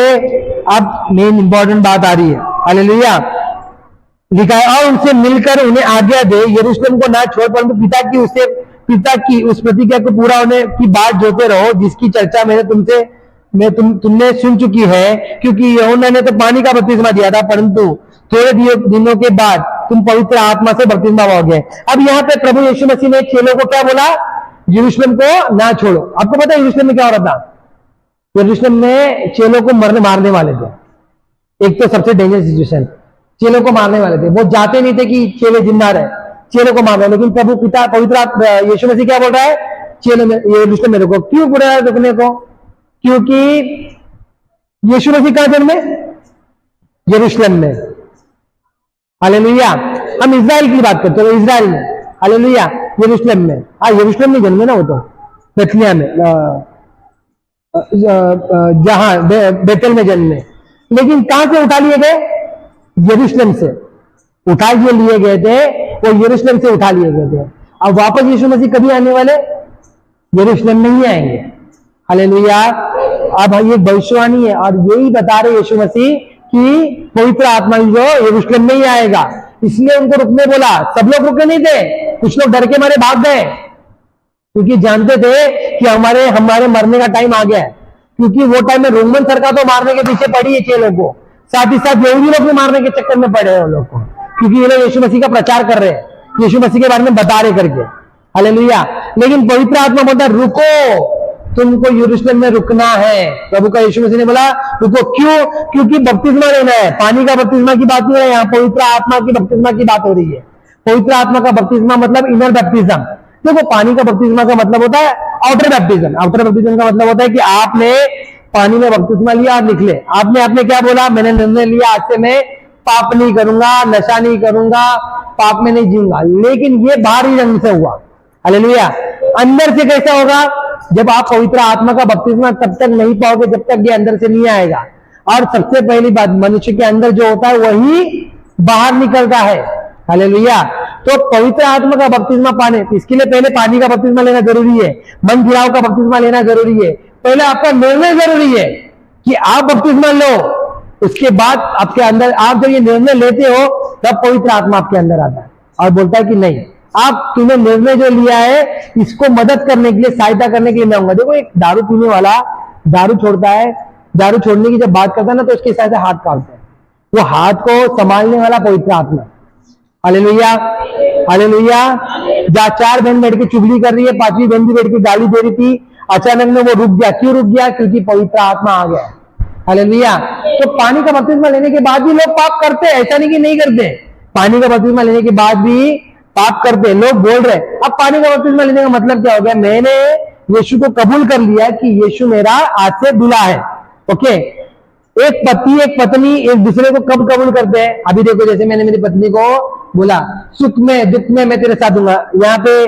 [SPEAKER 1] अब मेन इंपॉर्टेंट बात आ रही है। हालेलुया। लिखा है, और उनसे मिलकर उन्हें आज्ञा दे, यरूशलेम को ना छोड़, परंतु पिता की उस प्रतिज्ञा को पूरा होने की बात जोते रहो, जिसकी चर्चा तुमने सुन चुकी है। क्योंकि यूहन्ना ने तो पानी का बपतिस्मा दिया था, परंतु थोड़े दिनों के बाद तुम पवित्र आत्मा से बपतिस्मा पाओगे। अब यहाँ पे प्रभु यीशु मसीह ने चेलों को क्या बोला? यरूशलेम को ना छोड़ो। आपको पता है यरूशलेम में क्या हो रहा था? यरूशलेम में चेलों को मारने वाले थे। एक तो सबसे डेंजर सिचुएशन, चेलों को मारने वाले थे। वो जाते नहीं थे कि चेले जिंदा रहे, चेलों को मार रहे। लेकिन प्रभु पिता पवित्र यीशु मसीह क्या बोल रहा है? चेलों में यरूशलेम में रुको। क्यों बोल रहा है रुकने को? क्योंकि यीशु मसीह कहां जन्मे? यरूशलेम में। हालेलुया। हम इजराइल की बात करते हैं, इजराइल में। हालेलुया। यरूशलेम में। हाँ, यरूशलेम में जन्मे ना वो तो, बेथलिया में, जहां बेतल में जन्मे। लेकिन कहां से उठा लिए गए? यरूशलेम से उठा लिए गए थे। वो यरूशलेम से उठा लिए गए थे। अब वापस यीशु मसीह कभी आने वाले? यरूशलेम में ही आएंगे। हालेलुया। अब ये भविष्यवाणी है और यही बता रहे यीशु मसीह कि पवित्र आत्मा जो यरूशलेम में ही आएगा, इसलिए उनको रुकने बोला। सब लोग रुके नहीं थे, कुछ लोग डर के मारे भाग गए। क्योंकि जानते थे कि हमारे हमारे मरने का टाइम आ गया है। क्योंकि वो टाइम में रोमन सरकार तो मारने के पीछे पड़ी है चेलों को, साथ ही साथ यहूदी लोग भी मारने के चक्कर में पड़े हैं उन लोग को, क्योंकि ये लोग यीशु मसीह का प्रचार कर रहे हैं, यीशु मसीह के बारे में बता रहे करके। हालेलुया। लेकिन पवित्र आत्मा बोलता है रुको, तुमको यरूशलेम में रुकना है। प्रभु का यीशु मसीह ने बोला रुको, क्यों? क्योंकि बपतिस्मा लेना है। पानी का बपतिस्मा की बात नहीं है यहाँ, पवित्र आत्मा की बपतिस्मा की बात हो रही है। पवित्र आत्मा का बपतिस्मा मतलब इनर बैप्टिज्म। देखो, पानी का बपतिस्मा का मतलब होता है आउटर बैप्टिज्म। आउटर बैप्टिज्म का मतलब होता है कि आपने पानी में बपतिस्मा लिया और निकले, आपने क्या बोला? मैंने निर्णय लिया आज से मैं पाप नहीं करूंगा, नशा नहीं करूंगा, पाप में नहीं जीऊंगा। लेकिन ये बाहरी रंग से हुआ। हालेलुया। अंदर से कैसा होगा? जब आप पवित्र आत्मा का बपतिस्मा तब तक नहीं पाओगे जब तक ये अंदर से नहीं आएगा। और सबसे पहली बात, मनुष्य के अंदर जो होता है वही बाहर निकलता है। हालेलुया। तो पवित्र आत्मा का बपतिस्मा पाने, इसके लिए पहले पानी का बपतिस्मा लेना जरूरी है, मन फिराव का बपतिस्मा लेना जरूरी है। पहले आपका निर्णय जरूरी है कि आप बपतिस्मा लो, उसके बाद आपके अंदर, आप जब ये निर्णय लेते हो तब पवित्र आत्मा आपके अंदर आता है और बोलता है कि नहीं, आप तुमने निर्णय जो लिया है इसको मदद करने के लिए, सहायता करने के लिए मैं आऊंगा। देखो, एक दारू पीने वाला दारू छोड़ता है, दारू छोड़ने की जब बात करता है ना तो उसके साथ हाथ काटता है, वो हाथ को संभालने वाला पवित्र आत्मा। Hallelujah, hallelujah. जहां 4 बहन बैठ के चुगली कर रही है, 5वीं बहन भी बैठ के गाली दे रही थी, अचानक में वो रुक गया। क्यों रुक गया? क्योंकि पवित्र आत्मा आ गया। हालेलुया। तो पानी का बपतिस्मा लेने के बाद भी लोग पाप करते हैं, ऐसा नहीं कि नहीं करते। पानी का बपतिस्मा लेने के बाद भी पाप करते, लोग बोल रहे। अब पानी का बपतिस्मा लेने का मतलब क्या हो गया? मैंने यीशु को कबूल कर लिया कि यीशु मेरा आज से दूल्हा है। ओके। एक पति एक पत्नी एक दूसरे को कब कबूल करते हैं? अभी देखो, जैसे मैंने मेरी पत्नी को बोला सुख में दुख में मैं तेरे साथ दूंगा। यहाँ पे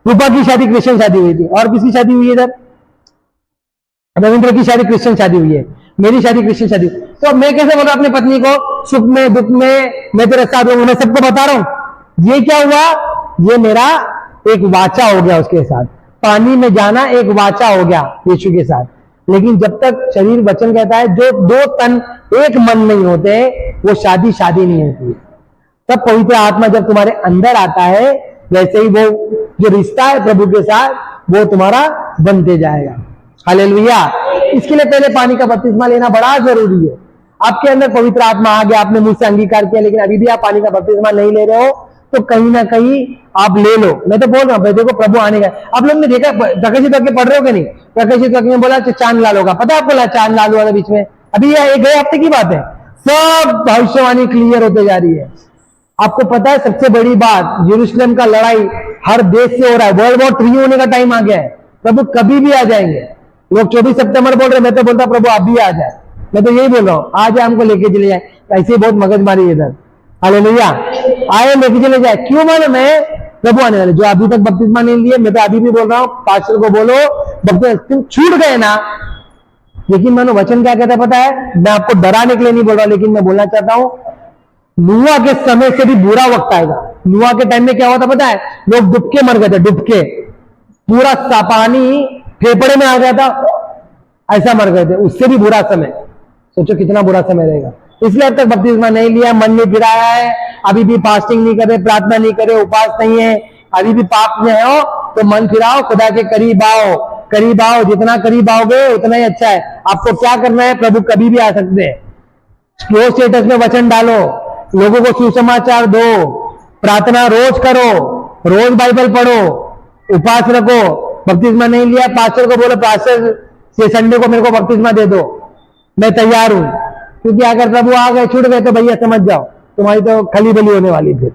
[SPEAKER 1] रूपा की शादी क्रिश्चियन शादी हुई थी, और किसकी शादी हुई है इधर? रविंद्र की शादी क्रिश्चियन शादी हुई है, मेरी शादी क्रिश्चियन शादी। तो अब मैं कैसे बोला अपनी पत्नी को सुख में दुख में मैं तेरे साथ हूं? मैं सबको बता रहा हूं। ये क्या हुआ? ये मेरा एक वाचा हो गया उसके साथ। पानी में जाना एक वाचा हो गया यीशु के साथ। लेकिन जब तक शरीर वचन कहता है जो 2 तन एक मन नहीं होते, वो शादी नहीं होती। तब पवित्र आत्मा जब तुम्हारे अंदर आता है, वैसे ही वो जो रिश्ता है प्रभु के साथ वो तुम्हारा बनते जाएगा। हालेलुया। इसके लिए पहले पानी का बपतिस्मा लेना बड़ा जरूरी है। आपके अंदर पवित्र आत्मा आ गया, आपने मुझसे अंगीकार किया, लेकिन अभी भी आप पानी का बपतिस्मा नहीं ले रहे हो, तो कहीं ना कहीं आप ले लो। मैं तो बोल रहा हूं, देखो प्रभु आने का। आप लोग ने देखा प्रकाशित वाक्य पढ़ रहे हो कि नहीं? प्रकाशित वाक्य में बोला चांद लाल होगा, पता है आपको? चांद लाल वाला बीच में अभी यह 1 हफ्ते की बात है, सब भविष्यवाणी क्लियर होते जा रही है। आपको पता है सबसे बड़ी बात, यरूशलेम का लड़ाई हर देश से हो रहा है। वर्ल्ड वॉर 3 होने का टाइम आ गया है। प्रभु कभी भी आ जाएंगे। लोग 24 सितंबर बोल रहे, मैं तो बोलता प्रभु अभी आ जाए। मैं तो यही बोल रहा हूँ, आ जाए, हमको लेके चले जाए। ऐसे बहुत मगजमारी इधर। हालेलुया। आए, लेके चले जाए। क्यों मालूम है? प्रभु आने वाले। जो अभी तक बपतिस्मा नहीं लिए, मैं तो अभी भी बोल रहा हूँ, पास्टर को बोलो तुम छूट गए ना। लेकिन मानो वचन क्या कहता है पता है? मैं आपको डराने के लिए नहीं बोल रहा, लेकिन मैं बोलना चाहता हूं, नूहा के समय से भी बुरा वक्त आएगा। नूहा के टाइम में क्या हुआ था पता है? लोग डुबके मर गए थे, डुबके, पूरा पानी फेफड़े में आ गया था, ऐसा मर गए थे। उससे भी बुरा समय, सोचो कितना बुरा समय रहेगा। इसलिए अब तक बपतिस्मा नहीं लिया, मन नहीं फिराया है, अभी भी फास्टिंग नहीं करे, प्रार्थना नहीं करे, उपवास नहीं है, अभी भी पाप में हो, तो मन फिराओ, खुदा के करीब आओ, करीब आओ। जितना करीब आओगे उतना ही अच्छा है। आपको क्या करना है? प्रभु कभी भी आ सकते हैं। रोज स्टेटस में वचन डालो, लोगों को सुसमाचार दो, प्रार्थना रोज करो, रोज बाइबल पढ़ो, उपवास रखो। बपतिस्मा नहीं लिया, पास्टर को बोलो पास्टर से संडे को मेरे को बपतिस्मा दे दो, मैं तैयार हूं। क्योंकि अगर प्रभु आ गए छूट गए तो भैया समझ जाओ तुम्हारी तो खली बली होने वाली फिर।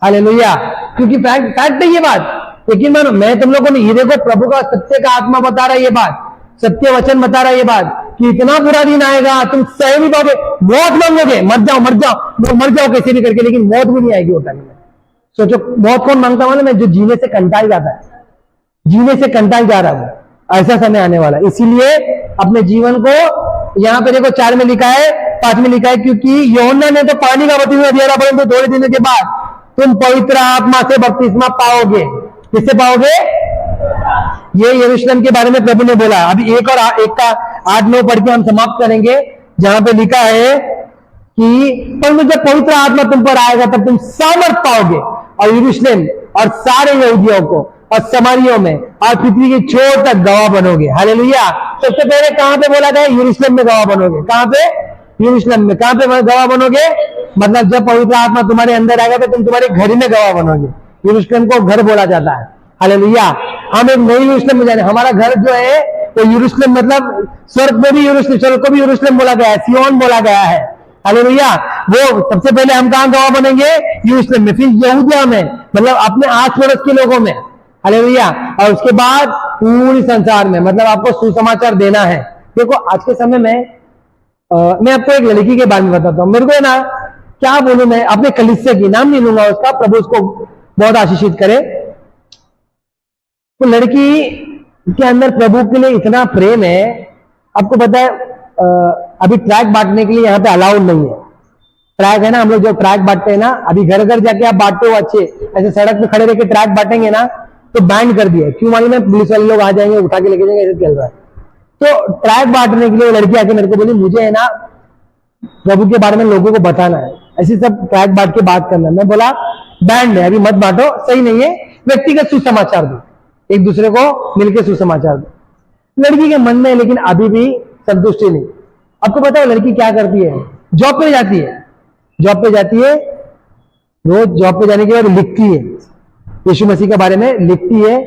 [SPEAKER 1] हालेलुया। क्योंकि फैक्ट है ये बात। लेकिन मानो मैं तुम लोगों ने ये देखो, प्रभु का सत्य का आत्मा बता रहा है ये बात, सत्य वचन बता रहा है ये बात कि इतना बुरा दिन आएगा तुम सह नहीं पाओगे, मौत मांगोगे, मर जाओ मर जाओ मर जाओ कैसे भी करके, लेकिन मौत भी नहीं आएगी वो टाइम में। सोचो मौत कौन मांगता हुआ ना? मैं जो जीने से कंटाल जाता है, जीने से कंटाल जा रहा हूं, ऐसा समय आने वाला है। इसीलिए अपने जीवन को, यहाँ पे देखो 4 में लिखा है, 5 में लिखा है, क्योंकि यूहन्ना ने तो पानी का बपतिस्मा दिया था, परंतु थोड़े दिनों के बाद तुम पवित्र आत्मा से बपतिस्मा पाओगे। किससे पाओगे? ये यरूशलेम के बारे में प्रभु ने बोला। अभी एक का 8-9 पढ़ के हम समाप्त करेंगे, जहां पे लिखा है कि परंतु जब पवित्र आत्मा तुम पर आएगा तब तुम सामर्थ पाओगे और यरूशलेम और सारे यहूदियों को और समारियों में और पृथ्वी की छोर तक गवाह बनोगे। हालेलुया। सबसे पहले कहां पे बोला गया? यरूशलेम में गवाह बनोगे। कहां पे? यरूशलेम में। कहां पे गवाह बनोगे? मतलब जब पवित्र आत्मा तुम्हारे अंदर आएगा तो तुम तुम्हारे घर में गवाह बनोगे। यरूशलेम को घर बोला जाता है। हालेलुया। हम एक नई यरूशलेम में जाने, हमारा घर जो है वो यरूशलेम, मतलब स्वर्ग में भी यरूशलेम, स्वर्ग को भी यरूशलेम बोला गया है, सियोन बोला गया है। हालेलुया। वो सबसे पहले हम कहां गवाह बनेंगे? यरूशलेम में, फिर यहूदिया में, मतलब अपने आस पड़ोस के लोगों में। हालेलुया। और उसके बाद पूरी संसार में, मतलब आपको सुसमाचार देना है। देखो आज के समय में मैं आपको एक लड़की के बारे में बताता हूँ। मेरे को है ना, क्या बोलूं मैं, अपने कलीसिया की नाम नहीं लूंगा उसका, प्रभु उसको बहुत आशीषित करे। तो लड़की के अंदर प्रभु के लिए इतना प्रेम है। आपको पता है अभी ट्रैक बांटने के लिए यहाँ पे अलाउड नहीं है। ट्रैक है ना, हम लोग जो ट्रैक बांटते हैं ना, अभी घर घर जाके आप बांटते हो अच्छे, ऐसे सड़क पे खड़े रह के ट्रैक बांटेंगे ना तो बैंड कर दिया। क्यों मालूम है? पुलिस वाले लोग आ जाएंगे, उठा के लेके जाएंगे, ऐसे चल रहा है। तो ट्रैक बांटने के लिए लड़की आके मेरे को बोली, मुझे है ना प्रभु के बारे में लोगों को बताना है, ऐसे सब ट्रैक बांट के बात करना है। मैं बोला बैंड है, अभी मत बांटो, सही नहीं है, व्यक्तिगत सुसमाचार दो, एक दूसरे को मिलकर सुसमाचार दो। लड़की के मन में लेकिन अभी भी संतुष्टि नहीं। आपको पता है लड़की क्या करती है? जॉब पे जाती है, जॉब पे जाती है, रोज जॉब पे जाने के बाद लिखती है, यीशु मसीह के बारे में लिखती है।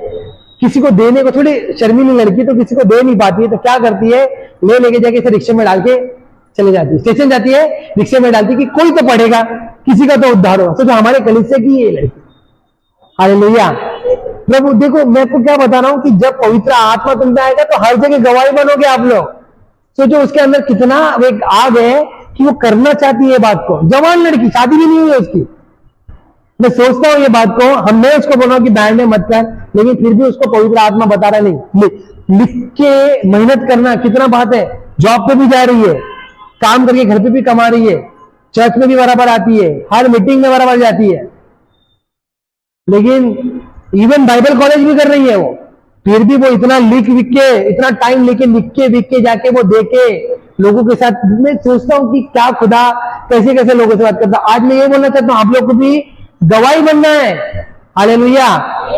[SPEAKER 1] किसी को देने को, थोड़ी शर्मीली लड़की तो किसी को दे नहीं पाती है, तो क्या करती है, लेके जाके इसे रिक्शे में डाल के चले जाती है। स्टेशन जाती है, रिक्शे में डालती है कि कोई तो पढ़ेगा, किसी का तो उद्धार हो। तो जो हमारे कलीसिया की ये लड़की। हालेलुया। प्रभु देखो, मैं आपको क्या बता रहा हूं कि जब पवित्र आत्मा तुम पे आएगा तो हर जगह गवाही बनोगे आप लोग। सोचो उसके अंदर कितना एक आग है कि वो करना चाहती है बात को। जवान लड़की, शादी भी नहीं हुई है उसकी। मैं सोचता हूं ये बात को, हम मैं उसको बोला कि बैंड में मत कर, लेकिन फिर भी उसको पवित्र आत्मा बता रहा नहीं। लिख के मेहनत करना कितना बात है। जॉब पे भी जा रही है, काम करके घर पे भी कमा रही है, चर्च में भी बराबर आती है, हर मीटिंग में बराबर जाती है, लेकिन इवन बाइबल कॉलेज भी कर रही है वो। फिर भी वो इतना लिख के, इतना टाइम लेके लिख के जाके वो देके लोगों के साथ। मैं सोचता हूँ कि क्या खुदा कैसे कैसे लोगों से बात करता। आज मैं ये बोलना चाहता हूँ, आप लोग को भी गवाही बनना है। हालेलुया।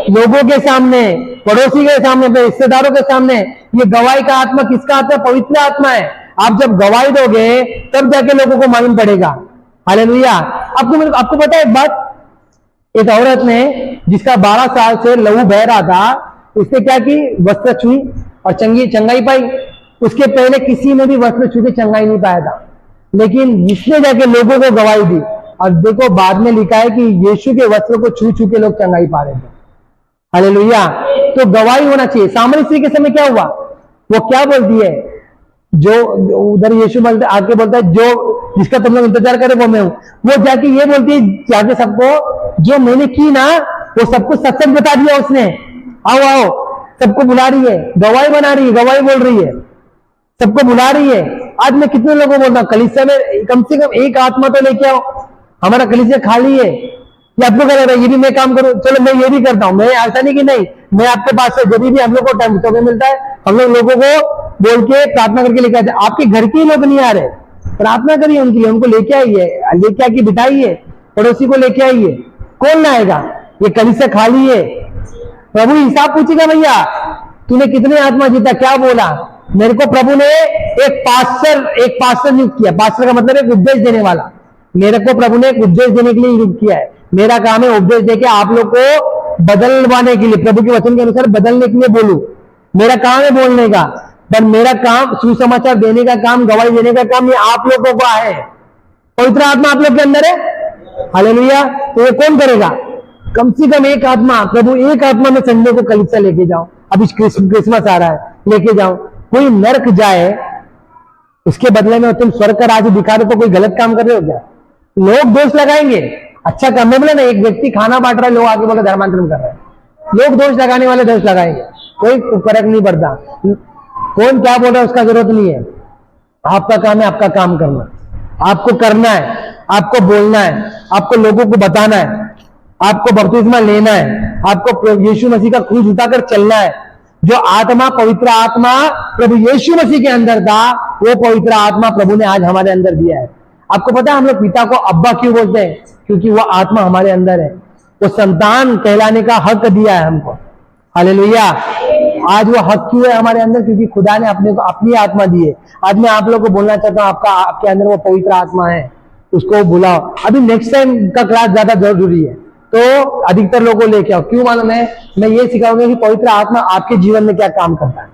[SPEAKER 1] लोगों के सामने, पड़ोसी के सामने, अपने रिश्तेदारों के सामने। ये गवाही का आत्मा किसका आत्मा? पवित्र आत्मा है। आप जब गवाही दोगे तब जाके लोगों को मालूम पड़ेगा। हालेलुया। आपको पता है एक बात, एक औरत ने जिसका 12 साल से लहू बह रहा था, उसने क्या की? वस्त्र छुई और चंगाई पाई। उसके पहले किसी ने भी वस्त्र छू के चंगाई नहीं पाया था, लेकिन इसने जाके लोगों को गवाही दी। और देखो बाद में लिखा है कि यीशु के वस्त्र को छू छू के लोग चंगाई पा रहे थे। हालेलुया। तो गवाही होना चाहिए। सामरी स्त्री के समय क्या हुआ? वो क्या बोलती है? जो उधर यीशु आके बोलता है, जो जिसका तुम लोग इंतजार करे वो मैं हूं। वो जाके ये बोलती है जाके सबको, जो मैंने की ना वो सबको सच सच बता दिया उसने। आओ आओ, सबको बुला रही है, गवाही बना रही है, गवाही बोल रही है, सबको बुला रही है। आज मैं कितने लोगों को बोलता हूँ, कलीसिया में कम से कम एक आत्मा तो लेके आओ। हमारा कलीसिया खाली है। ये आपको क्या लग रहा है ये भी मैं काम करूं? चलो मैं ये भी करता हूं। मैं ऐसा नहीं कि नहीं, मैं आपके पास से जब भी हम लोग को टाइम तो मिलता है, हम लोग लोगों को बोल के प्रार्थना करके लेके आते हैं। आपके घर के लोग नहीं आ रहे, प्रार्थना करिए उनके लिए, उनको लेके आइए, लेके आके बिठाइए, पड़ोसी को लेके आइए। कौन लाएगा? ये कलीसिया खाली है। प्रभु हिसाब पूछेगा, भैया तूने कितने आत्मा जीता, क्या बोला? मेरे को प्रभु ने एक पास्टर नियुक्त किया। पास्टर का मतलब एक उपदेश देने वाला। मेरे को प्रभु ने एक उपदेश देने के लिए नियुक्त किया है। मेरा काम है उपदेश देके आप लोग को बदलवाने के लिए, प्रभु के वचन के अनुसार बदलने के लिए बोलूं। मेरा काम है बोलने का, पर मेरा काम सुसमाचार देने का काम, गवाही देने का काम ये आप लोगों का है। पवित्र आत्मा आप लोग के अंदर है। हालेलुया। तो ये कौन करेगा? कम से कम एक आत्मा, प्रभु एक आत्मा में संडे को कलीसिया लेके जाओ। अभी क्रिसमस आ रहा है, लेके जाओ। कोई नरक जाए उसके बदले में तुम स्वर्ग का राज्य दिखा रहे, तो कोई गलत काम कर रहे हो क्या? लोग दोष लगाएंगे। अच्छा काम में बोले ना, एक व्यक्ति खाना बांट रहा है, लोग आगे बोले धर्मांतरण कर रहे हैं, लोग दोष लगाने वाले दोष लगाएंगे, कोई फर्क नहीं पड़ता। कौन क्या बोल रहा है उसका जरूरत नहीं है। आपका काम है आपका काम करना, आपको करना है, आपको बोलना है, आपको लोगों को बताना है, आपको बपतिस्मा लेना है, आपको यीशु मसीह का क्रूस उठाकर चलना है। जो आत्मा, पवित्र आत्मा प्रभु यीशु मसीह के अंदर था, वो पवित्र आत्मा प्रभु ने आज हमारे अंदर दिया है। आपको पता है हम लोग पिता को अब्बा क्यों बोलते हैं? क्योंकि वो आत्मा हमारे अंदर है। वो संतान कहलाने का हक दिया है हमको। हालेलुया। आज वो हक क्यों है हमारे अंदर? क्योंकि खुदा ने अपने को अपनी आत्मा दी है। आज मैं आप लोगों को बोलना चाहता हूँ, आपके अंदर वो पवित्र आत्मा है, उसको बुलाओ। अभी नेक्स्ट टाइम का क्लास ज्यादा जरूरी है, तो अधिकतर लोगों को लेके आओ। क्यों मालूम है? मैं ये सिखाऊंगा कि पवित्र आत्मा आपके जीवन में क्या काम करता है।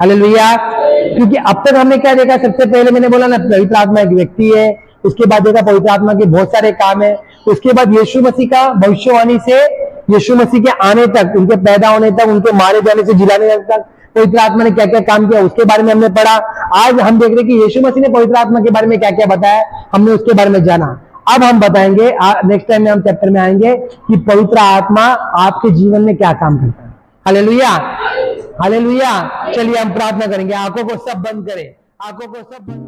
[SPEAKER 1] हालेलुया। क्योंकि अब तक हमने क्या देखा? सबसे पहले मैंने बोला ना, पवित्र आत्मा एक व्यक्ति है। उसके बाद देखा पवित्र आत्मा के बहुत सारे काम है। उसके बाद यीशु मसीह का भविष्यवाणी से यीशु मसीह के आने तक, उनके पैदा होने तक, उनके मारे जाने से जिलाने तक पवित्र आत्मा ने क्या क्या काम किया, उसके बारे में हमने पढ़ा। आज हम देख रहे हैं कि यीशु मसीह ने पवित्र आत्मा के बारे में क्या क्या बताया, हमने उसके बारे में जाना। अब हम बताएंगे नेक्स्ट टाइम में हम चैप्टर में आएंगे कि पवित्र आत्मा आपके जीवन में क्या काम करता है। Hallelujah, hallelujah. चलिए हम प्रार्थना करेंगे। आंखों को सब बंद करें, आंखों को सब बंद